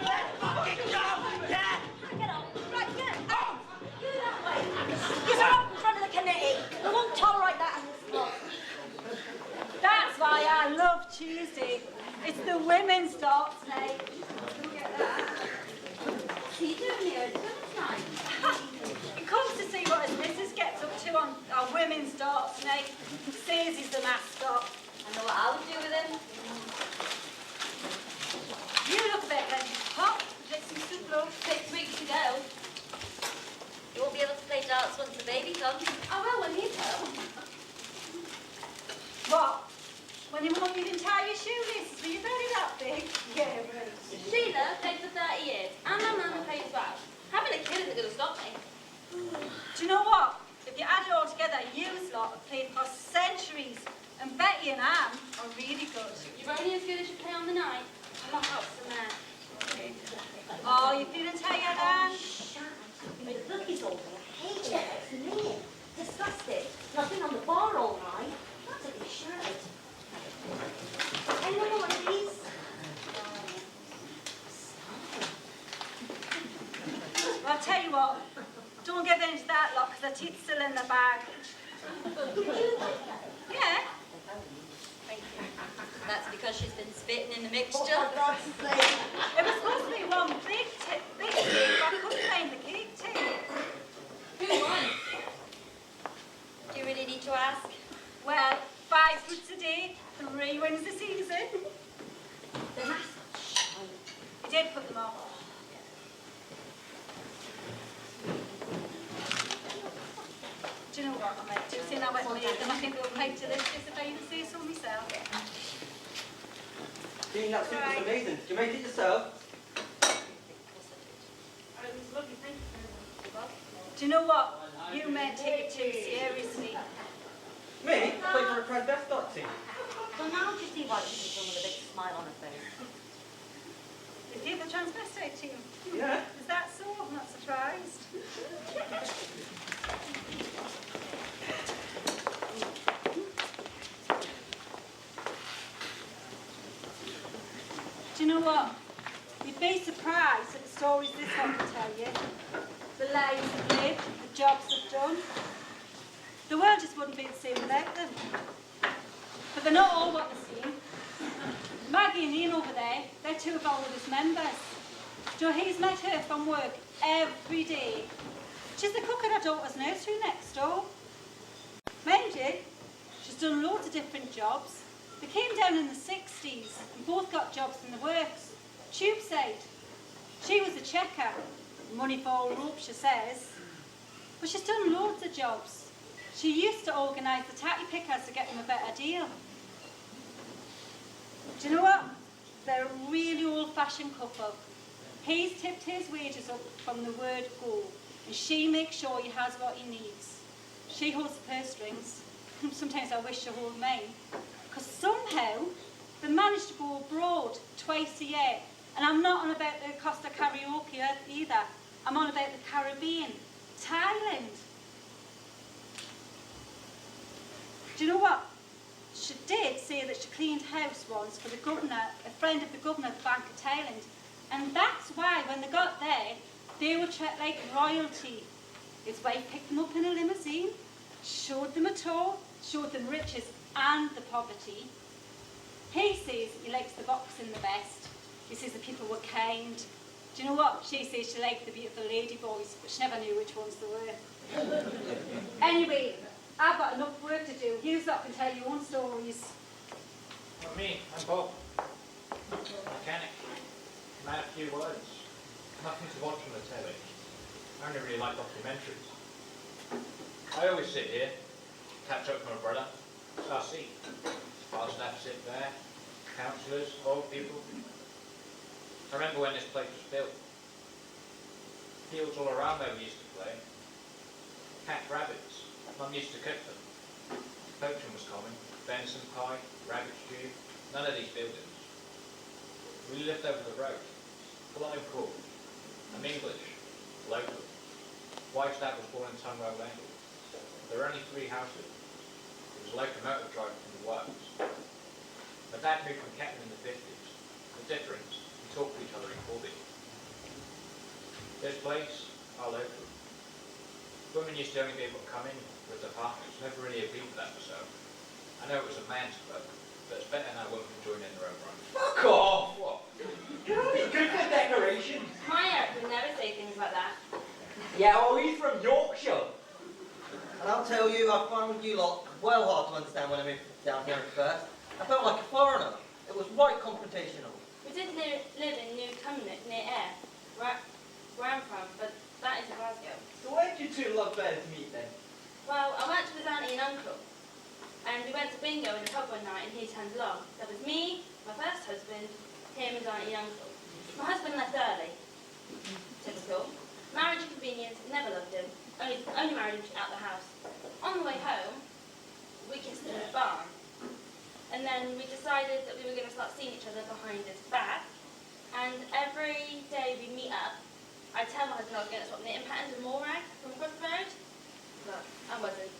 Let's fucking go! Yeah! Get on. Right, get on. Get that way. Get her up in front of the committee. We won't tolerate that in this club. That's why I love Tuesday. It's the women's darts night. Look at that. What are you doing here? It's women's night. He comes to see what his missus gets up to on our women's darts night. Says he's the mascot. I know what I would do with him. You look a bit hot. Get some soup, love. 6 weeks to go. You won't be able to play darts once the baby comes. I will when he's home. What? When you won't even tie your shoelaces, were your belly that big? Yeah, right. Sheila played for 30 years, and my mum played as well. Having a kid isn't going to stop me. Do you know what? If you add it all together, you lot have played for centuries, and Betty and Anne are really good. You're only as good as you play on the night. I'm not up for that. Oh, you feeling tired, Anne? The cookies all there. I hate it. It's mean. Disgusting. I've been on the bar all night. That's a big shirt. Anyone want these? Well, I'll tell you what. Don't give in to that lot, because the teeth's still in the bag. Yeah. Thank you. That's because she's been spitting in the mixture. Oh, for God's sake. It was supposed to be one big tea, but I couldn't find the cake tea. Who won? Do you really need to ask? Well, 5 fruits a day, 3 wins the season. The mascot. He did put them off. Do you know what I might do? Seeing I went and made them, I think they'll quite delicious if I even say so myself. Dean, that soup was amazing. Did you make it yourself? It was lovely, thank you very much. Do you know what? You men take it too seriously. Me? I played for a Cran Death Dot team. Well, now do you see why she's done with a big smile on her face? Is he the transvestite team? Yeah. Is that so? I'm not surprised. Do you know what? You'd be surprised at the stories this one can tell you. The lives they've lived, the jobs they've done. The world just wouldn't be the same without them. But they're not all what they seem. Maggie and Ian over there, they're two of our oldest members. Joe, he's met her from work every day. She's the cook at our daughter's nursery next door. Mind you, she's done loads of different jobs. They came down in the 60s and both got jobs in the works. Tube side. She was a checker. Money for all rope, she says. But she's done loads of jobs. She used to organise the taxi pickers to get them a better deal. Do you know what? They're a really old-fashioned couple. He's tipped his wages up from the word go, and she makes sure he has what he needs. She holds the purse strings. Sometimes I wish she held mine. Because somehow, they managed to go abroad twice a year. And I'm not on about the Costa Karaoke either. I'm on about the Caribbean, Thailand. Do you know what? She did say that she cleaned house once for the governor, a friend of the governor of the Bank of Thailand. And that's why, when they got there, they were treated like royalty. His wife picked them up in a limousine, showed them a tour, showed them riches and the poverty. He says he likes the boxing the best. He says the people were kind. Do you know what? She says she liked the beautiful lady boys, but she never knew which ones they were. Anyway, I've got enough work to do. You lot can tell your own stories. Well, me, I'm Bob. Mechanic. Man, a few words. Nothing to watch on the telly. I only really like documentaries. I always sit here, catch up with my brother, so I see. Our staff sit there, councillors, old people. I remember when this place was built. Fields all around where we used to play. Catch rabbits. Mum used to cook them. Poaching was common. Venison pie, rabbit stew, none of these buildings. We lived over the road. Blind Court. I'm English, local. Wife's dad was born in Tunwell Lane. There were only 3 houses. There was a locomotive driving from the works. My dad moved from Ketton in the 50s. The difference, we talked to each other in Corby. This place, our local. Women used to only be able to come in with their partners, never really agreed with that myself. I know it was a man's club, but it's better now women can join in their own right. Fuck off! What? You're only good for decoration. My Eric would never say things like that. Yeah, well, he's from Yorkshire. And I'll tell you, I found you lot well hard to understand when I moved down here at first. I felt like a foreigner. It was right confrontational. We did live in New Cumnock near Ayr, where I'm from, but that is in Glasgow. So where did you two lovebirds meet then? Well, I went with his auntie and uncle, and we went to bingo in the pub one night, and he turned along. There was me, my first husband, him, his auntie and uncle. My husband left early. Typical. Marriage inconvenience, never loved him. Only married him out the house. On the way home, we kissed in the barn. And then we decided that we were going to start seeing each other behind his back. And every day we meet up, I tell my husband I was going to swap knitting patterns with Morag from across the road. But I wasn't.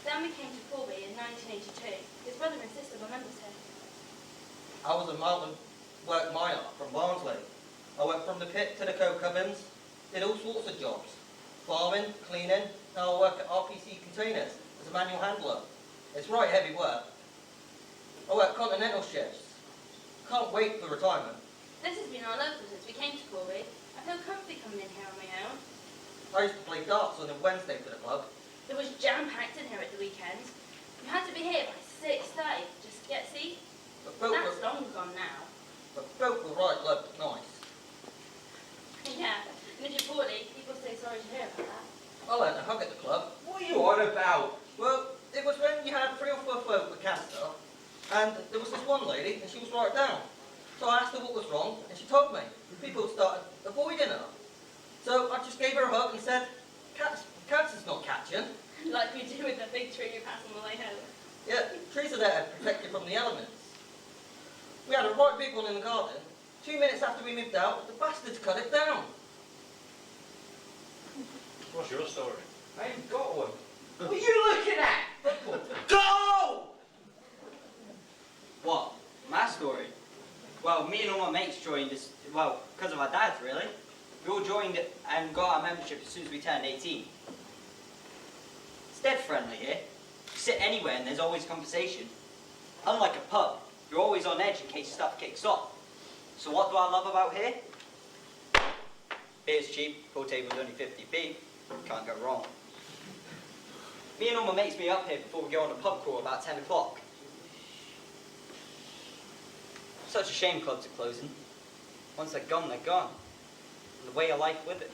Then we came to Corby in 1982. His brother and sister were members here. I was a mountain work miner from Barnsley. I went from the pit to the coke ovens, did all sorts of jobs. Farming, cleaning, now I work at RPC Containers as a manual handler. It's right heavy work. I work continental shifts. Can't wait for retirement. This has been our local since we came to Corby. I feel comfy coming in here on my own. I used to play darts on a Wednesday for the club. It was jam-packed in here at the weekends. You had to be here by 6:30 just to get a seat. That's long gone now. But both were right, look, nice. Yeah, and if you're poorly, people say sorry to hear about that. I learned to hug at the club. What are you on about? Well, it was when you had 3 or 4 folk with cancer, and there was this one lady, and she was right down. So I asked her what was wrong, and she told me. People started avoiding her. So I just gave her a hug and said, cancer's not catching. Like we do with the big tree you pass on the way home. 2 minutes after we moved out, the bastards cut it down. What's your story? I ain't got one. What are you looking at? Go! What? My story? Well, me and all my mates joined this, well, because of our dads, really. We all joined and got our membership as soon as we turned 18. It's dead friendly here. You sit anywhere and there's always conversation. Unlike a pub, you're always on edge in case stuff kicks off. So what do I love about here? Beer's cheap, pool table's only 50p. Can't go wrong. Me and all my mates meet up here before we go on a pub crawl about 10 o'clock. Such a shame clubs are closing. Once they're gone, they're gone. And the way of life with it.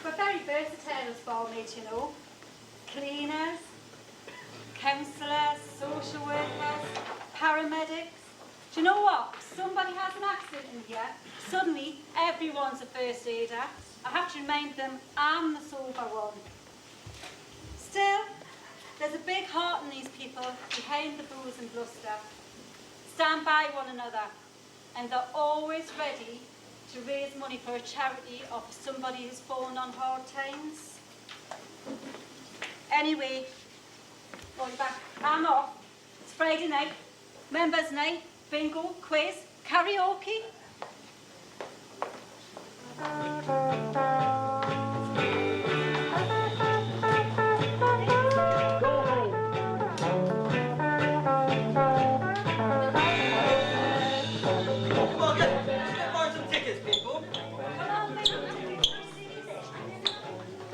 We're very versatile as barmaids, you know. Cleaners, counsellors, social workers, paramedics. Do you know what? If somebody has an accident in here, suddenly everyone's a first aider. I have to remind them I'm the sober one. Still, there's a big heart in these people behind the booze and bluster. Stand by one another, and they're always ready to raise money for a charity or for somebody who's fallen on hard times. Anyway, going back, I'm off. It's Friday night, members' night, bingo, quiz, karaoke.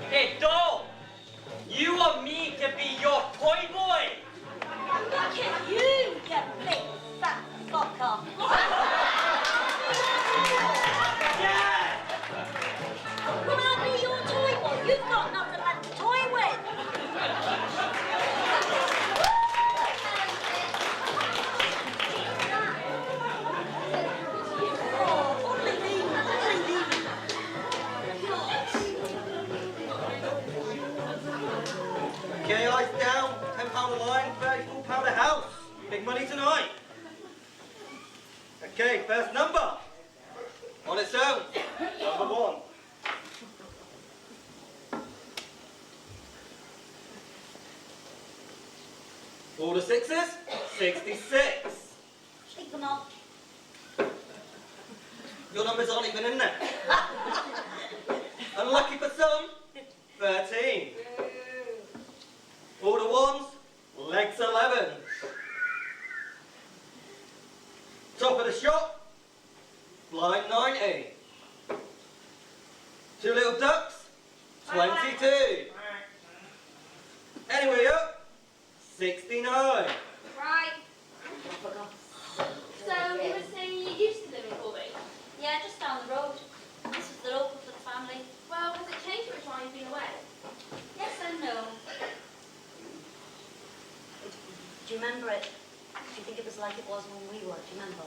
Hey, doll! You want me to be your toy boy? Look at you, you big fat fucker. Yeah! Can I be your toy boy? You've got nothing left to toy with. Okay, eyes down, £10 a line, £34 a house. Big money tonight. Okay, first number. On its own, number 1. All the sixes, 66. Take them up. Your numbers aren't even in there. Unlucky for some, 13. All the ones, legs 11. Top of the shop, blind 90. 2 little ducks, 22. Anyway up, 69. Right. So you were saying you used to live in Corby? Yeah, just down the road. This was the local for the family. Well, has it changed much while you've been away? Yes and no. Do you remember it? Do you think it was like it was when we were? Do you remember?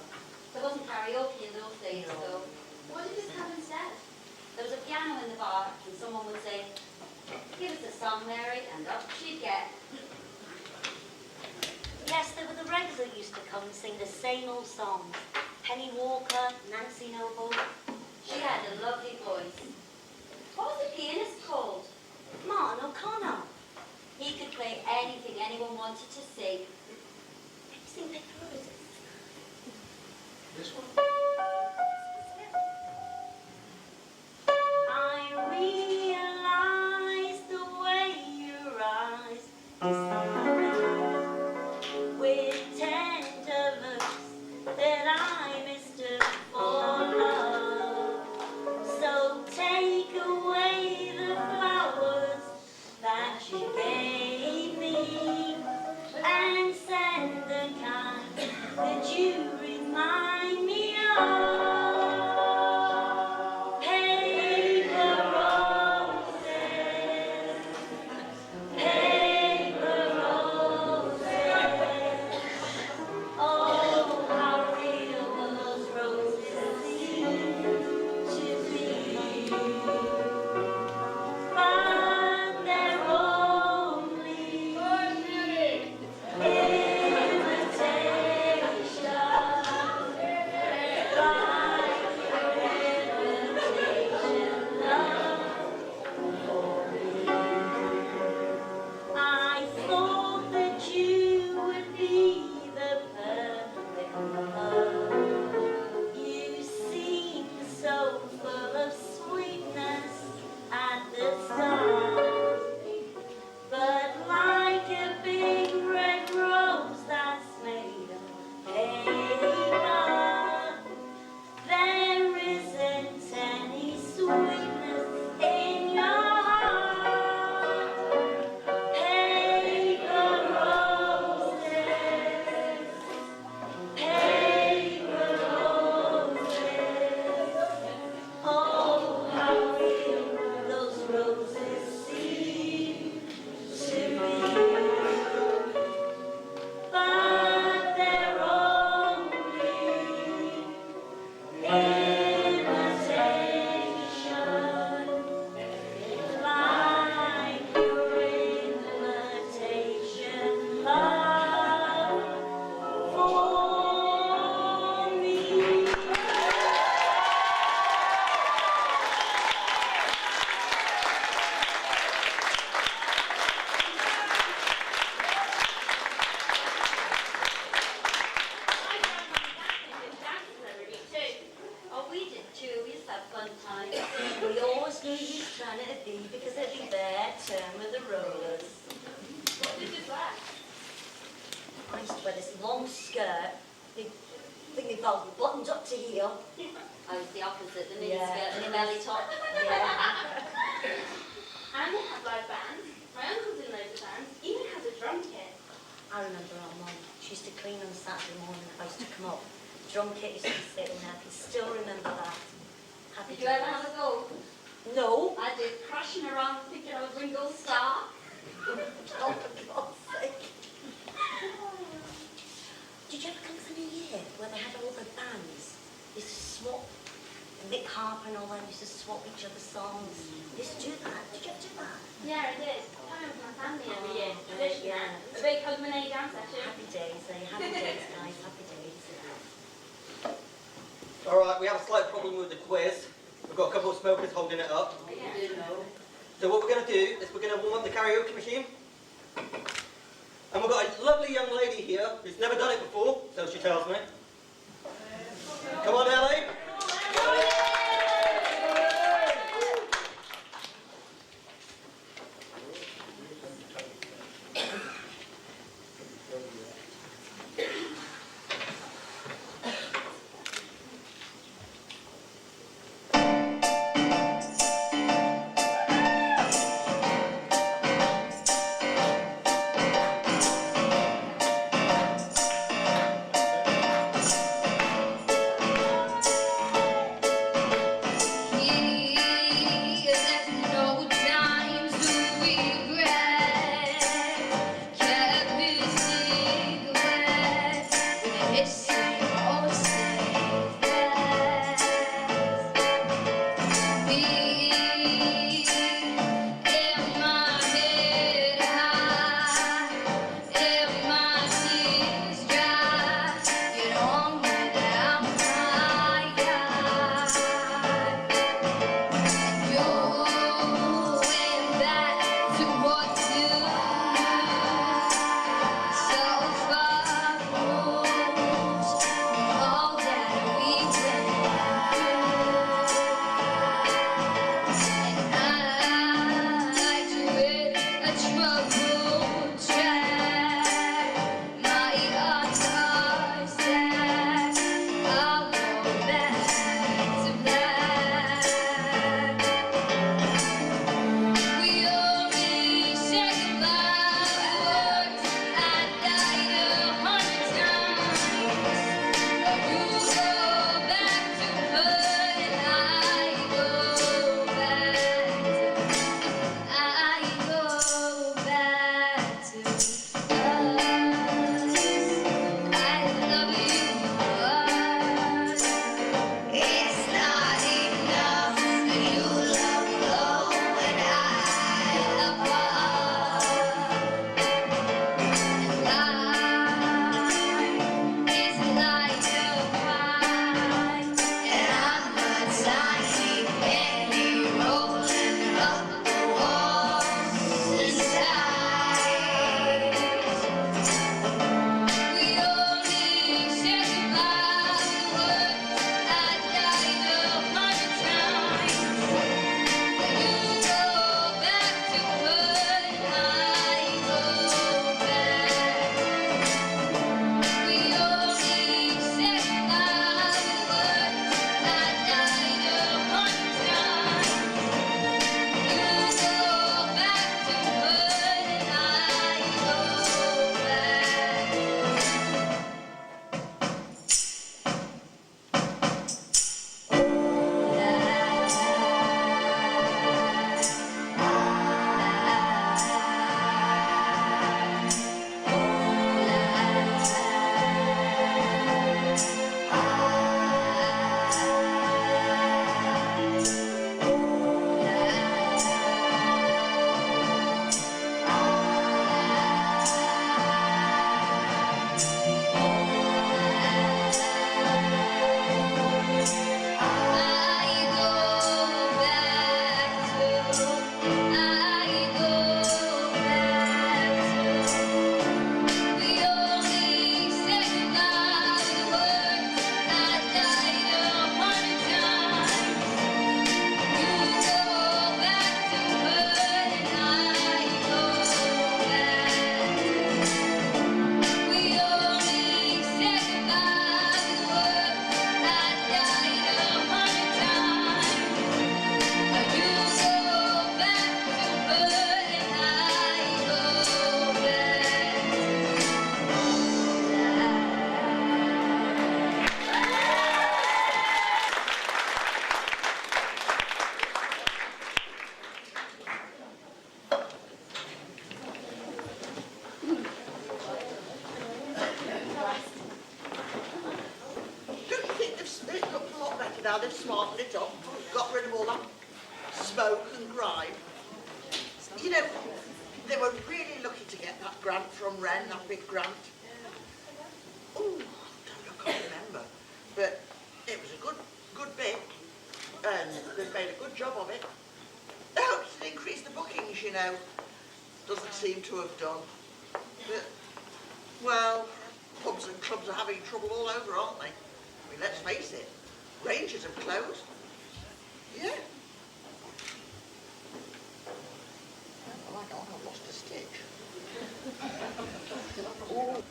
There wasn't karaoke in those days, so... What did this have instead? There was a piano in the bar, and someone would say, "Give us a song, Mary," and up she'd get. Yes, there were the regs that used to come and sing the same old songs. Penny Walker, Nancy Noble. She had a lovely voice. What was the pianist called? Martin O'Connor. He could play anything anyone wanted to sing. Can you sing Big Roses? This one? I realize the way your eyes decide with tender looks that I mistook for love. So take away the flowers that you gave me and send the kind that you remind me of. I used to wear this long skirt, big thing about buttoned up to here. I was the opposite, the mini Yeah. skirt and the belly top. Yeah. And they have live bands. My uncle's in loads of bands. Even has a drum kit. I remember our mum. She used to clean on Saturday morning. I used to come up. Drum kit used to be sitting there. I can still remember that. Happy Did you ever have a go? No. I did, crashing around thinking I was Ringo Starr. Oh, for God's sake. Did you ever come to New Year where they had all the bands? They used to swap. Nick Harper and all them used to swap each other's songs. They used to do that. Did you ever do that? Yeah, I did. I with my family every year. Oh, Tradition. yeah. A big husband-a jam session. Happy days, eh? Happy days, guys. Happy days. Alright, we have a slight problem with the quiz. We've got a couple of smokers holding it up. So what we're going to do is we're going to warm up the karaoke machine. And we've got a lovely young lady here who's never done it before, so she tells me. Come on, Ellie. I go back. They were really lucky to get that grant from Wren, that big grant. Oh, I can't remember. But it was a good bit, and they've made a good job of it. They hoped to increase the bookings, you know. Doesn't seem to have done. But, well, pubs and clubs are having trouble all over, aren't they? I mean, let's face it, ranges have closed. Yeah. Oh, hang on, I've lost a stitch. Oh.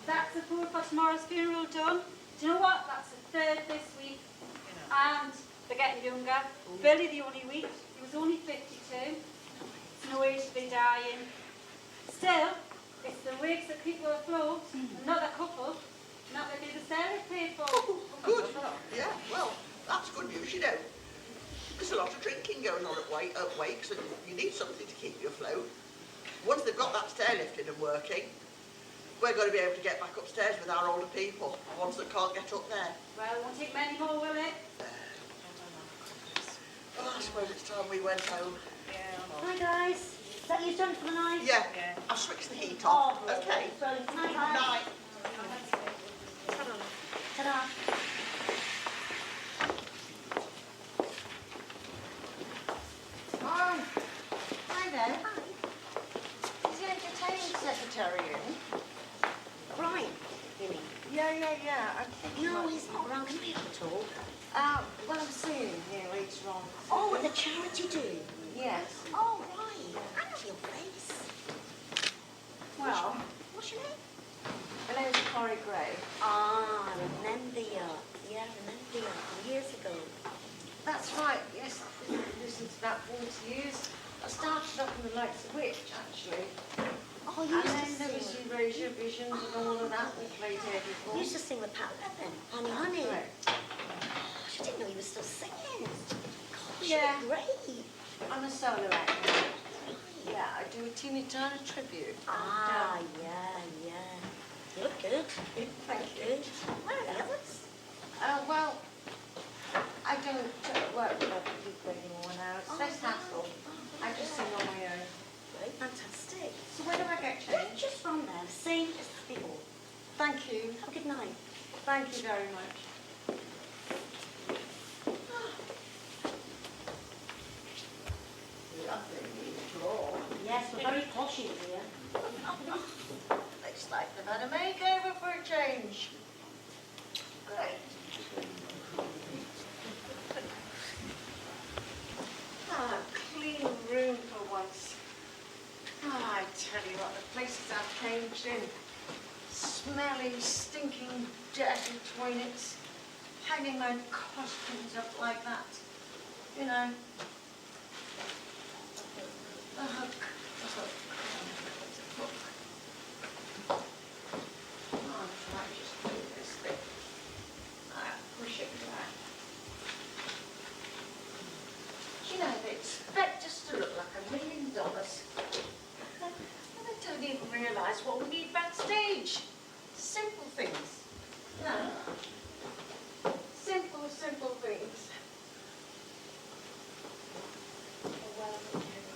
That's the poor for tomorrow's funeral done. Do you know what? That's the third this week. And they're getting younger. Billy the only week. He was only 52. It's no age to be dying. Still, it's the wigs that keep you afloat, another couple, not going to be the salary paid for. Oh, good. Yeah, well, that's good news, you know. There's a lot of drinking going on at wakes, and you need something to keep you afloat. Once they've got that stair lifted and working, we're going to be able to get back upstairs with our older people, the ones that can't get up there. Well, it won't take many more, will it? Oh, I suppose it's time we went home. Hi guys. Is that you done for the night? Yeah. I've switched the heat off. Oh, okay. Night. Night. Ta-da. Hi there. Hi. Is the entertainment secretary in? Right. You mean? Yeah. I think No, he's not around. Can we have a talk? Well, I'm seeing him here later on. Oh, at the charity do? Yes. Oh, right. I know your face. Well, What's your name? my name's Corby Gray. Ah, I remember you. Yeah, I remember you from years ago. That's right, yes. I've been listening to about 40 years. I started off in the Lights of Witch, actually. Oh, you And used then to there was sing. you Raise Your Visions and all of that we played here before. You used to sing with Paula then. Honey. Right. Gosh, I didn't know you were still singing. Gosh, Yeah. you're great. I'm a solo actor. Yeah, I do a Tina Turner tribute. Ah, yeah. You look good. Thank you. Good. Where are the others? Well, I don't work with other people anymore now. It's less hassle. I just sing on my own. Right, fantastic. So where do I get changed? Just from there, same as before. Thank you. Have a good night. Thank you very much. Lovely new floor. Yes, we're very posh in here. Looks like they've had a makeover for a change. Great. Clean room for once. I tell you what, the places I've changed in. Smelly, stinking, dirty toilets. Hanging my costumes up like that. You know. The hook. I'll try just do this bit. Push it back. You know, they expect us to look like $1 million. And they don't even realise what we need backstage. Simple things. No. Simple things.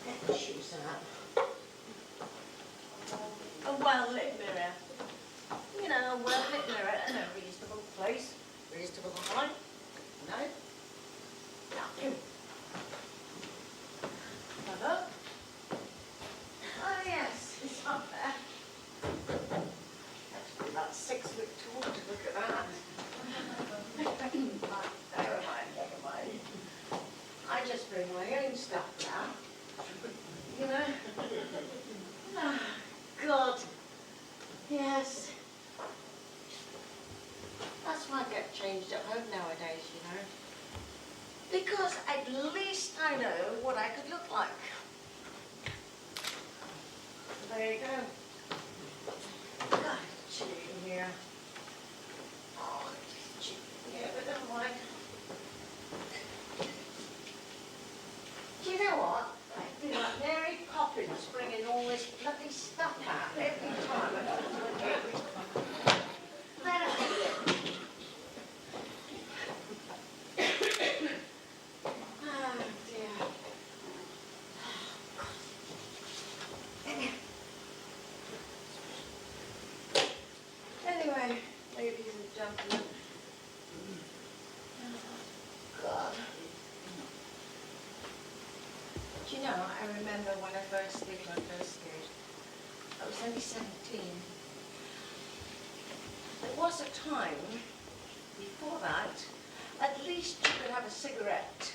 Get the shoes out. A well-lit mirror. You know, a well-lit mirror in a reasonable place. Reasonable height. No. Nothing. Hello? Oh yes, it's up there. Has to be about 6 foot tall to look at that. Never mind. I just bring my own stuff now. You know? Oh, God. Yes. That's why I get changed at home nowadays, you know. Because at least I know what I could look like. There you go. God, cheap in here. Oh, it's cheap in here, but never mind. Do you know what? I feel like Mary Poppins bringing all this bloody stuff out every time I go to a gig. Let us do it. Oh dear. I first did. I was only 17. There was a time, before that, at least you could have a cigarette,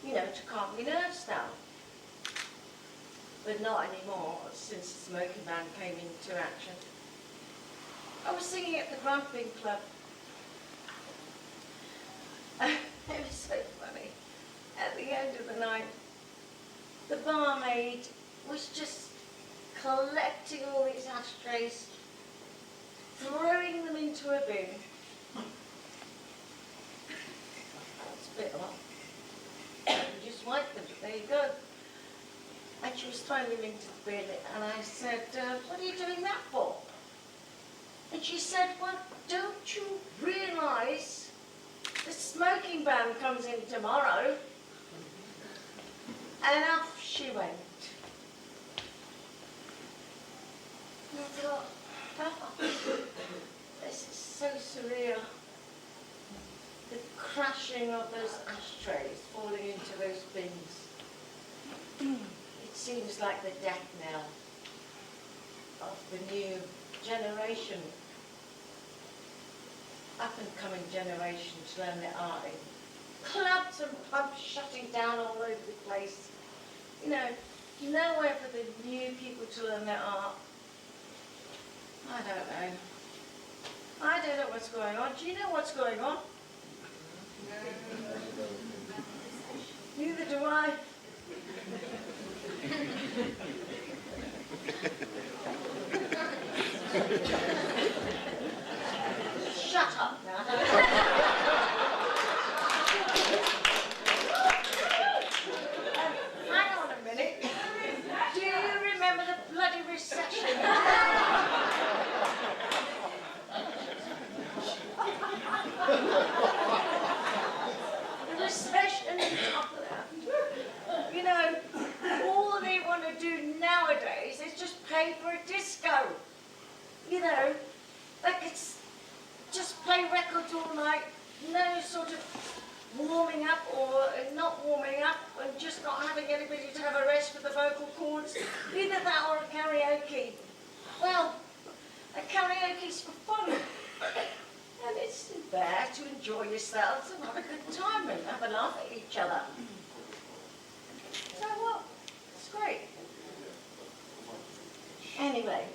you know, to calm your nerves down. But not anymore, since the smoking ban came into action. I was singing at the Grumping Club. It was so funny. At the end of the night, the barmaid was just collecting all these ashtrays, throwing them into a bin. That's a bit odd. You just wipe them, there you go. And she was throwing them into the bin, and I said, what are you doing that for? And she said, well, don't you realise the smoking ban comes in tomorrow? And off she went. And I thought, oh, this is so surreal. The crashing of those ashtrays falling into those bins. It seems like the death knell of the new generation, up-and-coming generation to learn their art in. Clubs and pubs shutting down all over the place. You know, nowhere for the new people to learn their art. I don't know. I don't know what's going on. Do you know what's going on? Neither do I. Shut up now. Hang on a minute. Do you remember the bloody recession? The recession on top of that. You know, all they want to do nowadays is just pay for a disco. You know, they could just play records all night, no sort of warming up or not warming up, and just not having anybody to have a rest for the vocal cords. Either that or a karaoke. Well, a karaoke's for fun. And it's there to enjoy yourselves and have a good time and have a laugh at each other. So what? It's great. Anyway.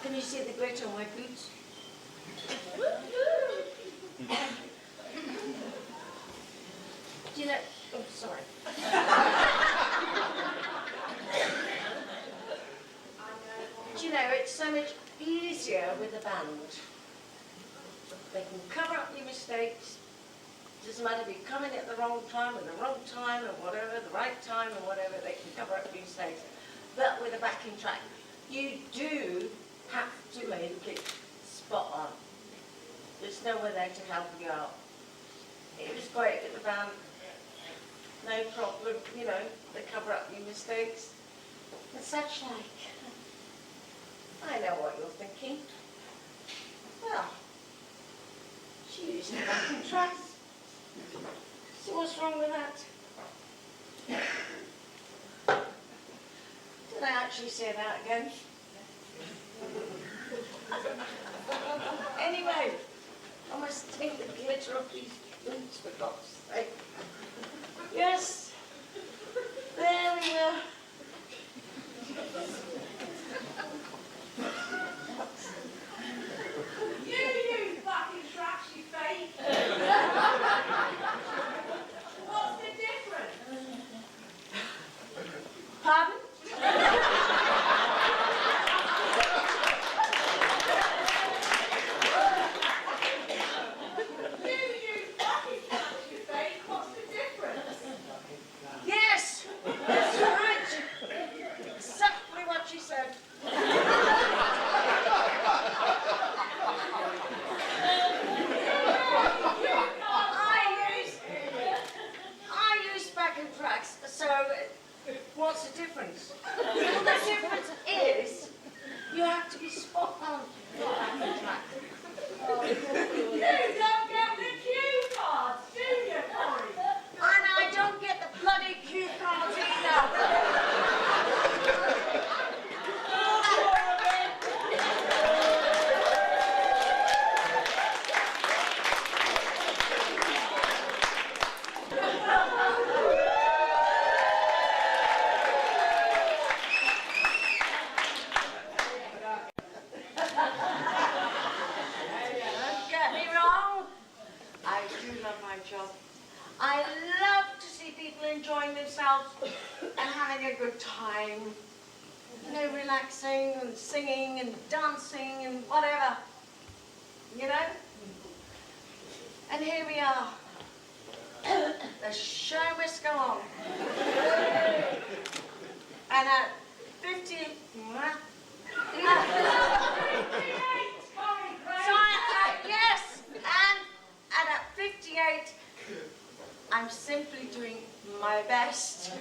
Can you see the grit on my boots? Do you know? Oh, sorry. Do you know, it's so much easier with a band. They can cover up your mistakes. Doesn't matter if you come in at the wrong time or whatever, the right time or whatever, they can cover up your mistakes. But with a backing track, you do have to make it spot on. There's no one there to help you out. It was great with the band. No problem, you know, they cover up your mistakes and such like. I know what you're thinking. Well, she used the backing tracks. So what's wrong with that? Did I actually say that again? Anyway, I must take the glitter off these boots for God's sake. Yes, there we were. You use backing tracks, you fake. What's the difference? Pardon? Yes, that's right. Exactly what she said. I use backing tracks, so what's the difference? Well, the difference is you have to be spot on for backing track. You don't get the cue cards, do you, Corey? And I don't get the bloody enjoying themselves and having a good time. You know, relaxing and singing and dancing and whatever. You know? And here we are. The show must go on. And at 50... yes! And at 58, I'm simply doing my best.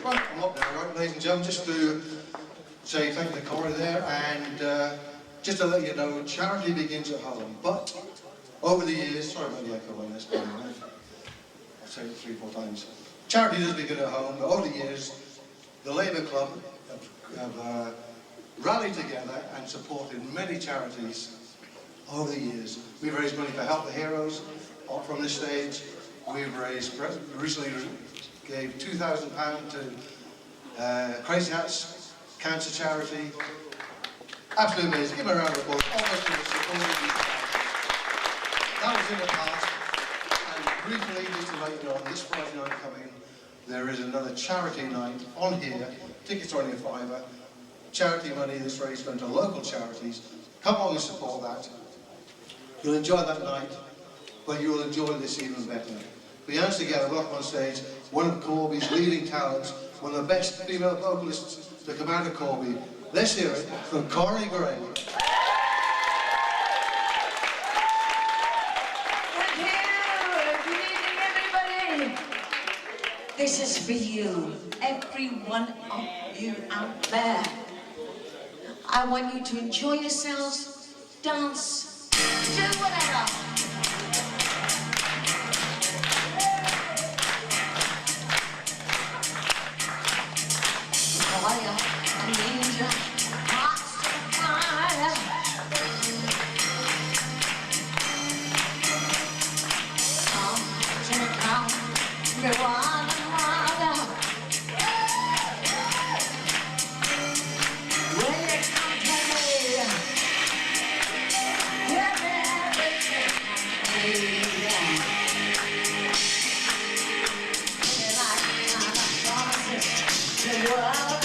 Right, I'm up now, right, ladies and gentlemen, just to say thank you to Corey there, and just to let you know, charity begins at home. But over the years, sorry about the echo on this, but I'll say it 3 or 4 times. Charity does begin at home, but over the years, the Labour Club have rallied together and supported many charities over the years. We've raised money for Help the Heroes from this stage. We've recently gave £2,000 to Crazy Hats Cancer Charity. Absolutely amazing. Give them a round of applause. Almost to the support of these guys. That was in the past. And briefly, just to let you know, on this Friday night coming, there is another charity night on here. Tickets are only a £5. Charity money this raised going to local charities. Come along and support that. You'll enjoy that night, but you will enjoy this even better. We hands together, welcome on stage, one of Corby's leading talents, one of the best female vocalists to come out of Corby. Let's hear it from Corby Gray. Thank you. Good evening, everybody. This is for you, every one of you out there. I want you to enjoy yourselves, dance, do whatever. Fire, I need your hearts to fire. Come to me, come, me wanna. When you come to me, give me everything I need. Give me my promises, the world.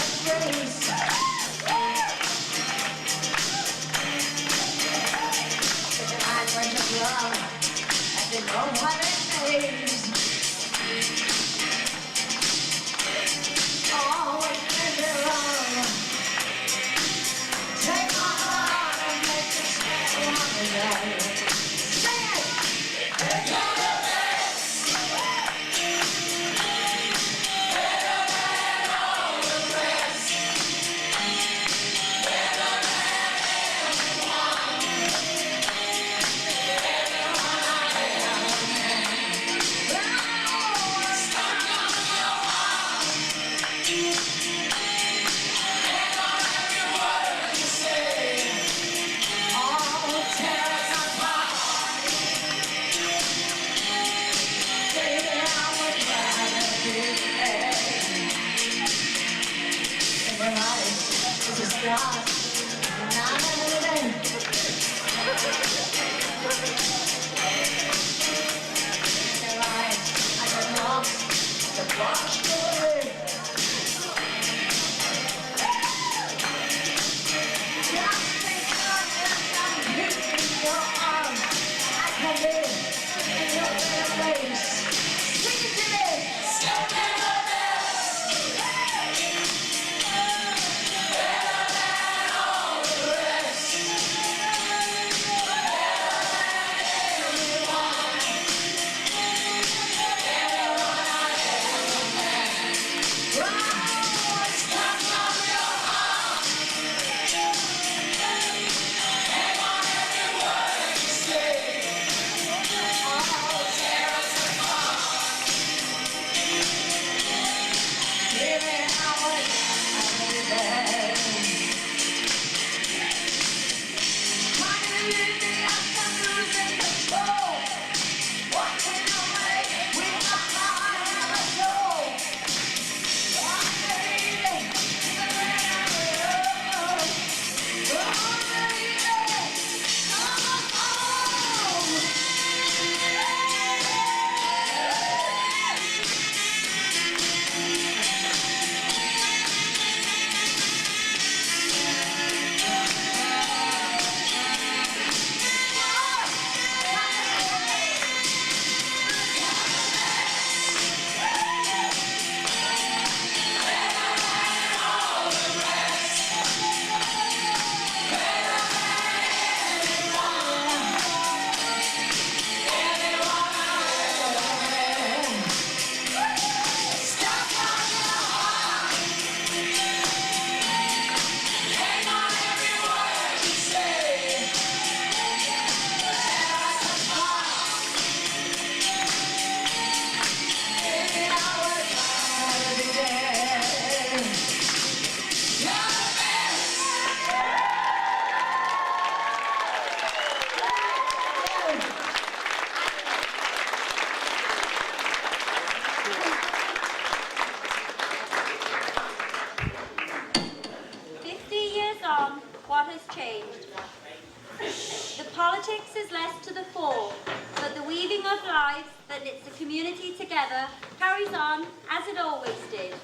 strives, that knits the community together, carries on as it always did.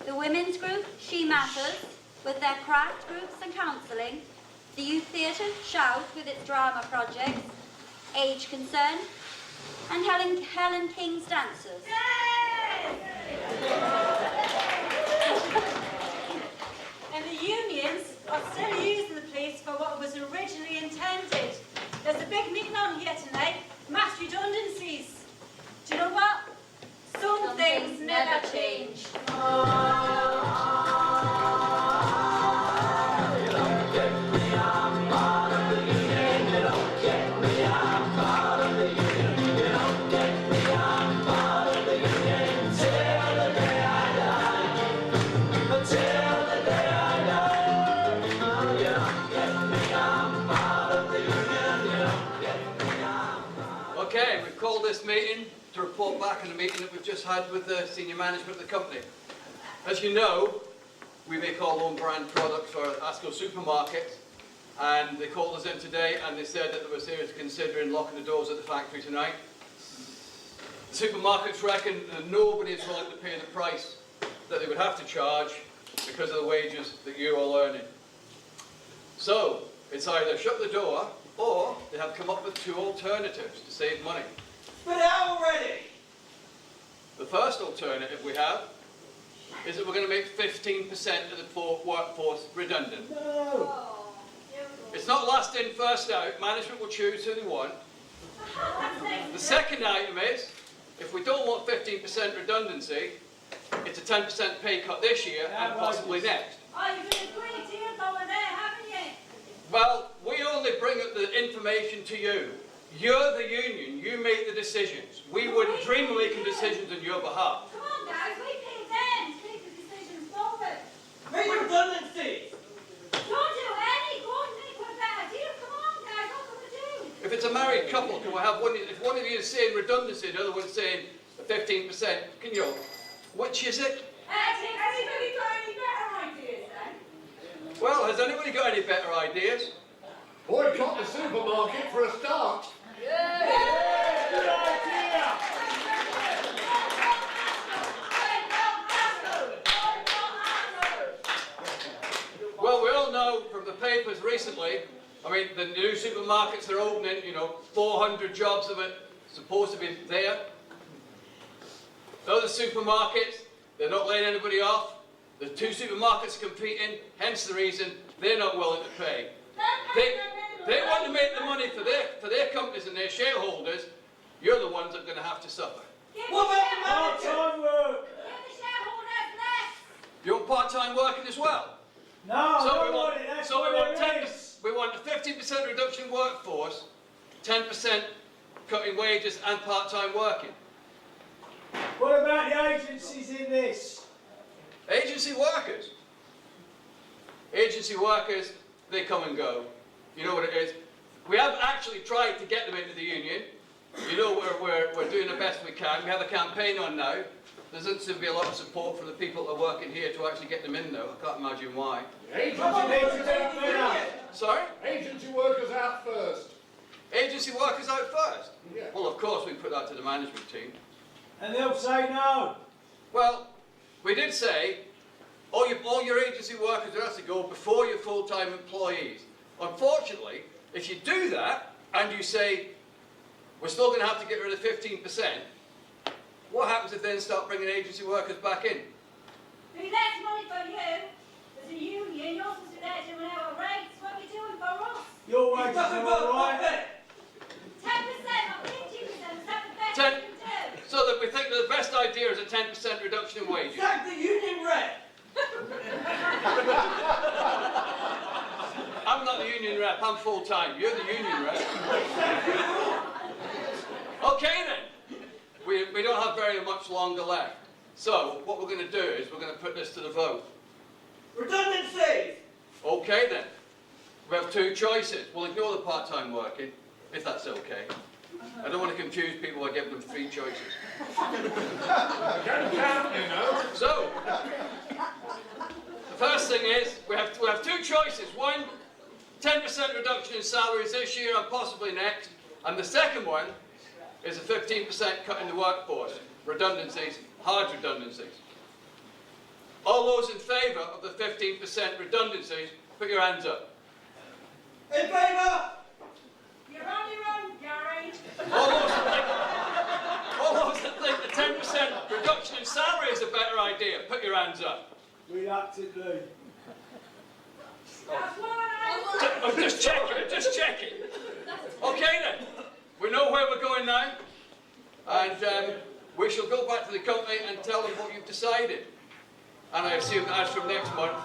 The women's group, She Matters, with their craft groups and counselling, the youth theatre, Shout, with its drama projects, Age Concern, and Helen King's dancers. And the unions are still using the police for what was originally intended. There's a big meeting on here tonight, mass redundancies. Do you know what? Some things never change. Okay, we've called this meeting to report back on the meeting that we've just had with the senior management of the company. As you know, we make our own brand products for Ascot supermarkets, and they called us in today and they said that they were seriously considering locking the doors at the factory tonight. The supermarkets reckon that nobody is willing to pay the price that they would have to charge because of the wages that you're all earning. So, it's either shut the door or they have come up with two alternatives to save money. But how already? The first alternative we have is that we're going to make 15% of the workforce redundant. No. It's not last in, first out. Management will choose who they want. The second item is, if we don't want 15% redundancy, it's a 10% pay cut this year and possibly next. Oh, you've been a great deal going there, haven't you? Well, we only bring up the information to you. You're the union, you make the decisions. We wouldn't dream of making decisions on your behalf. Come on, guys, we pay them to take the decisions forward. Make redundancies! Don't do any. Go and think what a better deal. Come on, guys, what can we do? If it's a married couple, can we have one? If one of you is saying redundancy, the other one's saying 15%, can you? Which is it? Anybody got any better ideas then? Well, has anybody got any better ideas? Boycott the supermarket for a start. Good idea. Well, we all know from the papers recently, I mean, the new supermarkets are opening, 400 jobs of it supposed to be there. The other supermarkets, they're not laying anybody off. The two supermarkets are competing, hence the reason they're not willing to pay. They want to make the money for their companies and their shareholders. You're the ones that are going to have to suffer. What about the manager? Part-time work. Give the shareholders less. You want part-time working as well? No, So I we don't want it. That's what it is. we want a 15% reduction in workforce, 10% cutting wages and part-time working. What about the agencies in this? Agency workers. Agency workers, they come and go. You know what it is. We have actually tried to get them into the union. You know, we're doing the best we can. We have a campaign on now. There doesn't seem to be a lot of support from the people that are working here to actually get them in though. I can't imagine why. Agency workers out first. Sorry? Agency workers out first. Agency workers out first? Yeah. Well, of course we put that to the management team. And they'll say no. Well, we did say all your agency workers would have to go before your full-time employees. Unfortunately, if you do that and you say we're still going to have to get rid of 15%, what happens if they then start bringing agency workers back in? Be less money for you. As a union, you're supposed to be there doing our rates. What are you doing for us? Your wages are all right. 10% or 15%, is that the best you can do? So that we think that the best idea is a 10% reduction in wages. Sack the union rep! I'm not the union rep, I'm full-time. You're the union rep. Okay then. We don't have very much longer left. So what we're going to do is we're going to put this to the vote. Redundancies! Okay then. We have two choices. We'll ignore the part-time working, if that's okay. I don't want to confuse people by giving them three choices. Don't count, you know. So, the first thing is, we have two choices. One, 10% reduction in salaries this year and possibly next. And the second one is a 15% cut in the workforce, redundancies, hard redundancies. All those in favour of the 15% redundancies, put your hands up. In favour? You're on your own, Gary. All those that think the 10% reduction in salary is a better idea, put your hands up. Reluctantly. I'm just checking. Okay then, we know where we're going now, and we shall go back to the company and tell them what you've decided. And I assume that as from next month,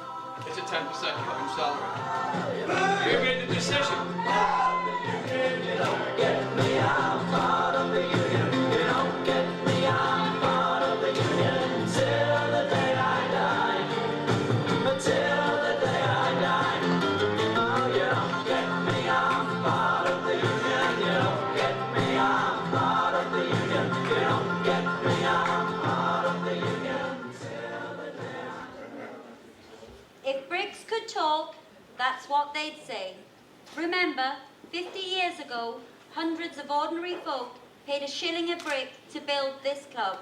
it's a 10% cut in salary. You made the decision. You don't get me, I'm part of the union. You don't get me, I'm part of the union. Till the day I die. Until the day I die. Oh, you don't get me, I'm part of the union. You don't get me, I'm part of the union. You don't get me, I'm part of the union. Till the day I die. If bricks could talk, that's what they'd say. Remember, 50 years ago, hundreds of ordinary folk paid a shilling a brick to build this club.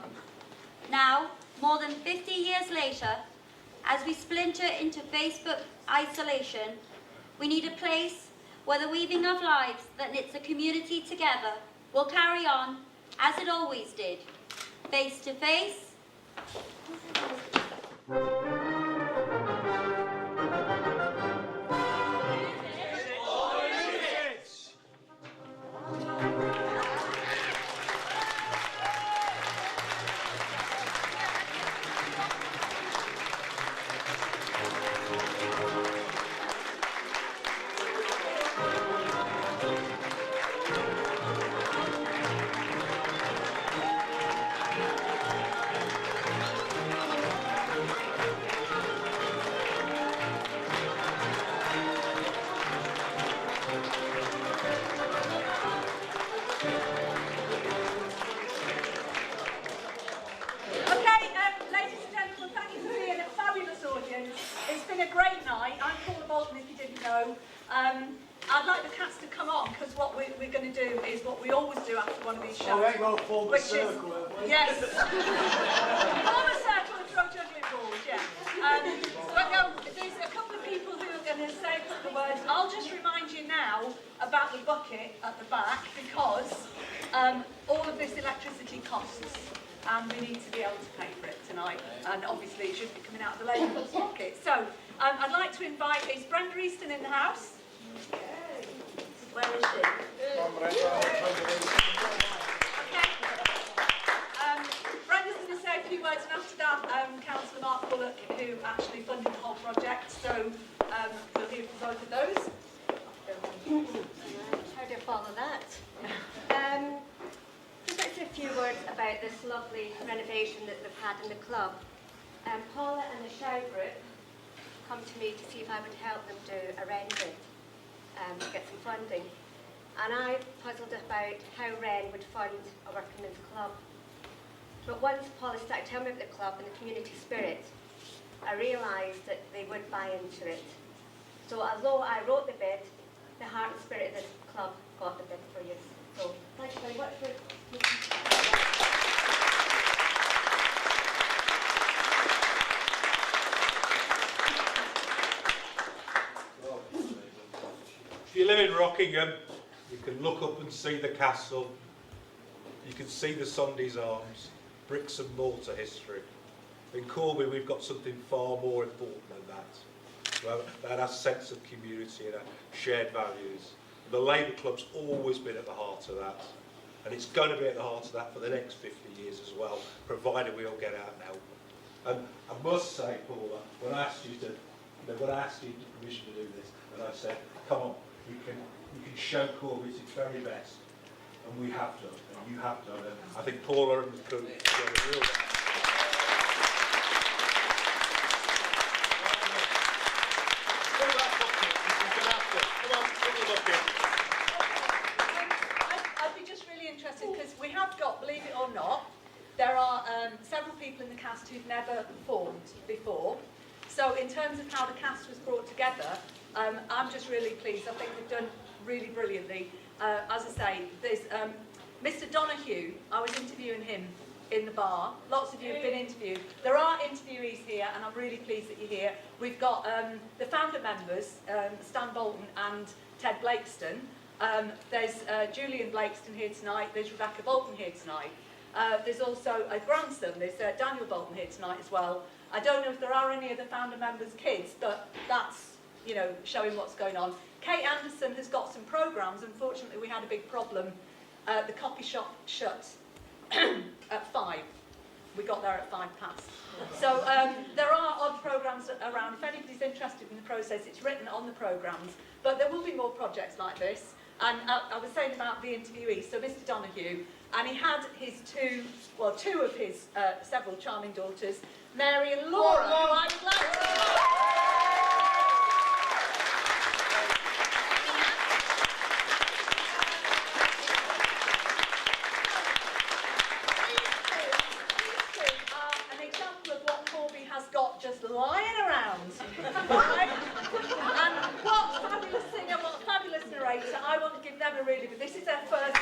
Now, more than 50 years later, as we splinter into Facebook isolation, we need a place where the weaving of lives that knits a community together will carry on as it always did, face to face. Ladies and gentlemen, thank you for being a fabulous audience. It's been a great night. I'm Paula Boulton, if you didn't know. I'd like the cats to come on, because what we're going to do is what we always do after one of these shows. Oh, they're going to form a circle, Yes. Form a circle and throw juggling balls, yeah. But no, there's a couple of people who are going to say a couple of words. I'll just remind you now about the bucket at the back, because all of this electricity costs. And we need to be able to pay for it tonight. And obviously it should be coming out of the Labour Club's pocket. So I'd like to invite, is Brenda Easton in the house? Where is she? Okay. Brenda's going to say a few words, and after that, Councillor Mark Bullock, who actually funded the whole project. So we'll hear from both of those. How do I follow that? Just like to say a few words about this lovely renovation that they've had in the club. Paula and the Show Group come to me to see if I would help them do a render, get some funding. And I puzzled about how Wren would fund a working men's club. But once Paula started telling me about the club and the community spirit, I realised that they would buy into it. So although I wrote the bid, the heart and spirit of the club got the bid for you. So thank you very much for If you live in Rockingham, you can look up and see the castle. You can see the Sunday's Arms, bricks and mortar history. In Corby, we've got something far more important than that. That has sense of community and shared values. The Labour Club's always been at the heart of that. And it's going to be at the heart of that for the next 50 years as well, provided we all get out and help. And I must say, Paula, when I asked you permission to do this, and I said, come on, you can show Corby its very best. And we have done, and you have done. And I think Paula and the crew did a real I'd be just really interested, because we have got, believe it or not, there are several people in the cast who've never performed before. So in terms of how the cast was brought together, I'm just really pleased. I think they've done really brilliantly. As I say, there's Mr. Donahue, I was interviewing him in the bar. Lots of you have been interviewed. There are interviewees here, and I'm really pleased that you're here. We've got the founder members, Stan Boulton and Ted Blakeston. There's Julian Blakeston here tonight. There's Rebecca Boulton here tonight. There's also a grandson. There's Daniel Boulton here tonight as well. I don't know if there are any of the founder members' kids, but that's, you know, showing what's going on. Kate Anderson has got some programmes. Unfortunately, we had a big problem. The coffee shop shut at 5. We got there at 5 past. So there are odd programmes around. If anybody's interested in the process, it's written on the programmes. But there will be more projects like this. And I was saying about the interviewees, so Mr. Donahue, and he had his two of his several charming daughters, Mary and Laura, who I would like to... just lying around, right? And what a fabulous singer, what a fabulous narrator. I want to give them a really good, this is their first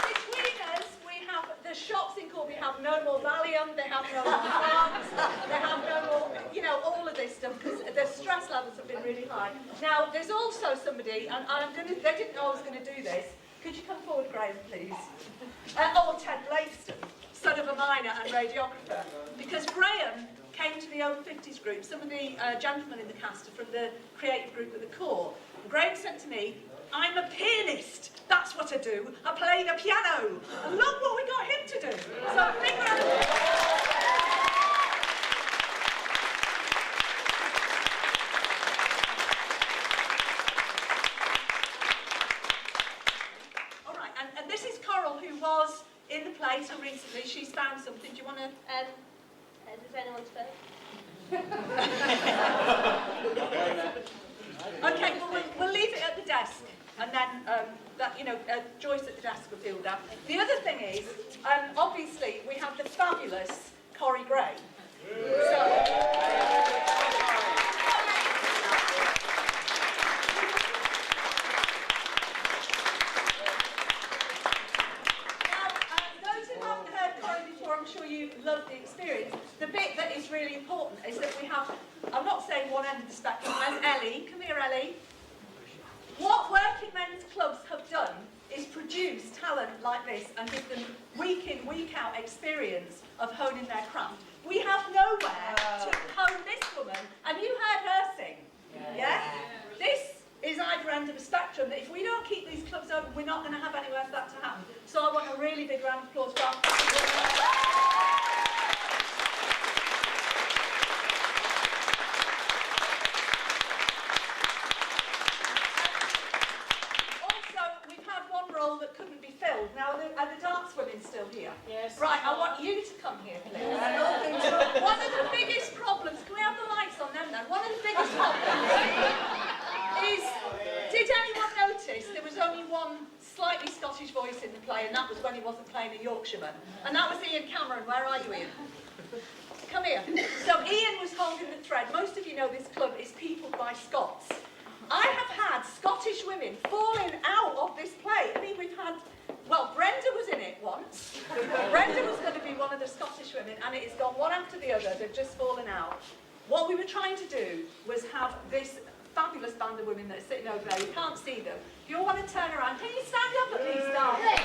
Between us, we have, the shops in Corby have no more Valium, they have no more France, they have no more, you know, all of this stuff, because the stress levels have been really high. Now, there's also somebody, and they didn't know I was going to do this. Could you come forward, Graham, please? Ted Blakeston, son of a miner and radiographer. Because Graham came to the Over 50s group. Some of the gentlemen in the cast are from the creative group at the core. And Graham said to me, I'm a pianist. That's what I do. I play the piano. And look what we got him to do. So, big round of applause. Was in the play so recently. She's found something. Do you want to? Does anyone say? Okay, well, we'll leave it at the desk, and then Joyce at the desk will deal with that. The other thing is, obviously, we have the fabulous Corrie Gray. I'm sure you loved the experience. The bit that is really important is that we have, I'm not saying one end of the spectrum, and Ellie, come here Ellie. What working men's clubs have done is produce talent like this and give them week in, week out experience of honing their craft. We have nowhere to hone this woman, and you heard her sing, yeah? This is either end of the spectrum, that if we don't keep these clubs open, we're not going to have anywhere for that to happen. So I want a really big round of applause for that couldn't be filled. Now, are the dance women still here? Yes. Right, I want you to come here, please. One of the biggest problems, can we have the lights on them then? One of the biggest problems is, did anyone notice there was only one slightly Scottish voice in the play, and that was when he wasn't playing a Yorkshireman? And that was Ian Cameron. Where are you, Ian? Come here. So Ian was holding the thread. Most of you know this club is peopled by Scots. I have had Scottish women falling out of this play. I mean, we've had, well, Brenda was in it once. Brenda was going to be one of the Scottish women, and it has gone one after the other. They've just fallen out. What we were trying to do was have this fabulous band of women that are sitting over there. You can't see them. If you all want to turn around, can you stand up at least, darling?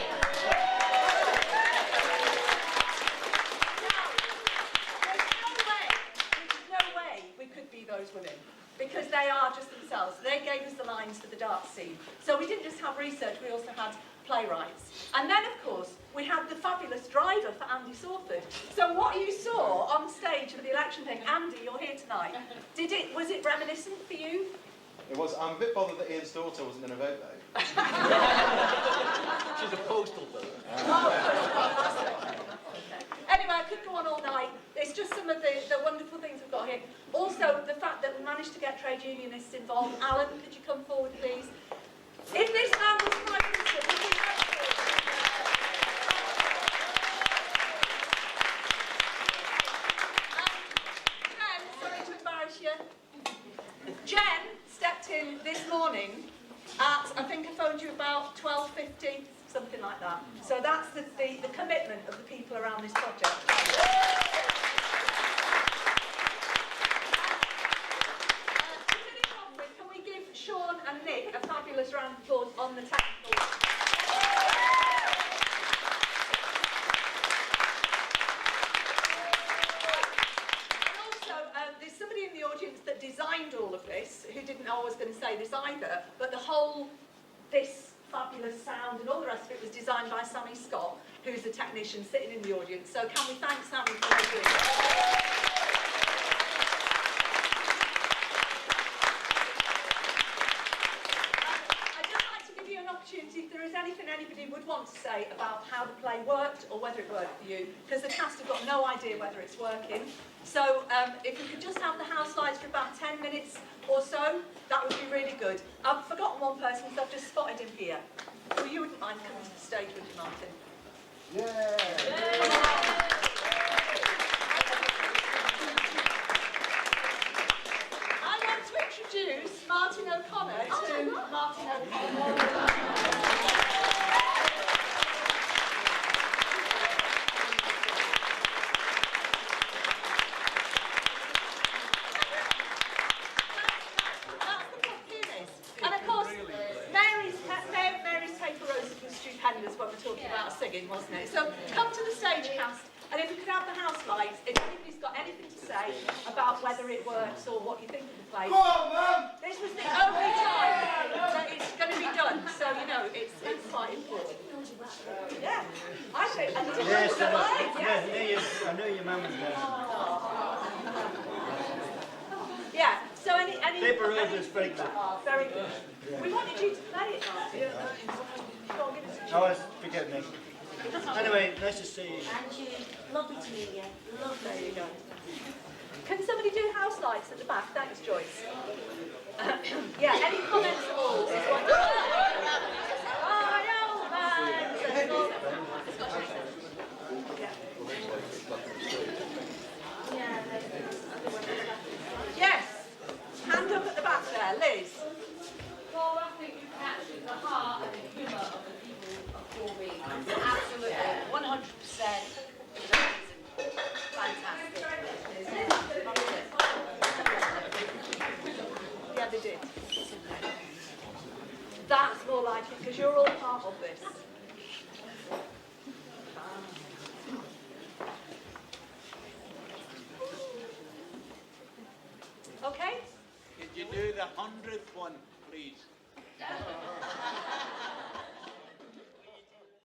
There's no way we could be those women, because they are just themselves. They gave us the lines for the dance scene. So we didn't just have research, we also had playwrights. And then, of course, we had the fabulous driver for Andy Sawford. So what you saw on stage for the election thing, Andy, you're here tonight. Was it reminiscent for you? It was. I'm a bit bothered that Ian's daughter wasn't going to vote, though. She's a postal voter. Anyway, I could go on all night. It's just some of the wonderful things we've got here. Also, the fact that we managed to get trade unionists involved. Alan, could you come forward, please? If this man was Prime Minister, would we vote for him? I think I phoned you about 12:50, something like that. So that's the commitment of the people around this project. To finish off with, can we give Sean and Nick a fabulous round of applause on the technical? There's somebody in the audience that designed all of this, who didn't know I was going to say this either, but this fabulous sound and all the rest of it was designed by Sammy Scott, who's a technician sitting in the audience. So can we thank Sammy for doing that? I'd just like to give you an opportunity if there is anything anybody would want to say about how the play worked or whether it worked for you, because the cast have got no idea whether it's working. So if we could just have the house lights for about 10 minutes or so, that would be really good. I've forgotten one person, so I've just spotted him here. So you wouldn't mind coming to the stage with you, Martin? I want to introduce Martin O'Connor to Martin O'Connor. When we're talking about singing, wasn't it? So come to the stage cast, and if we could have the house lights, if anybody's got anything to say about whether it works or what you think of the play. Come on, Mum! This was the only time that it's going to be done, so you know it's quite important. Yeah, I think. And Yes, I know your mum was there. Yeah. So any Paper Road was very good. Very good. We wanted you to play it, Martin. Go on, give us a Oh, forgive me. Anyway, nice to see you. And you, lovely to meet you. Lovely. There you go. Can somebody do house lights at the back? Thanks, Joyce. Yeah, any comments at all? Yes. Hand up at the back there, Liz. Well, I think you captured the heart and the humour of the people of Corby. Absolutely, 100%. Fantastic. Yeah, they did. That's more like it, because you're all part of this. Okay? Could you do the 100th one, please?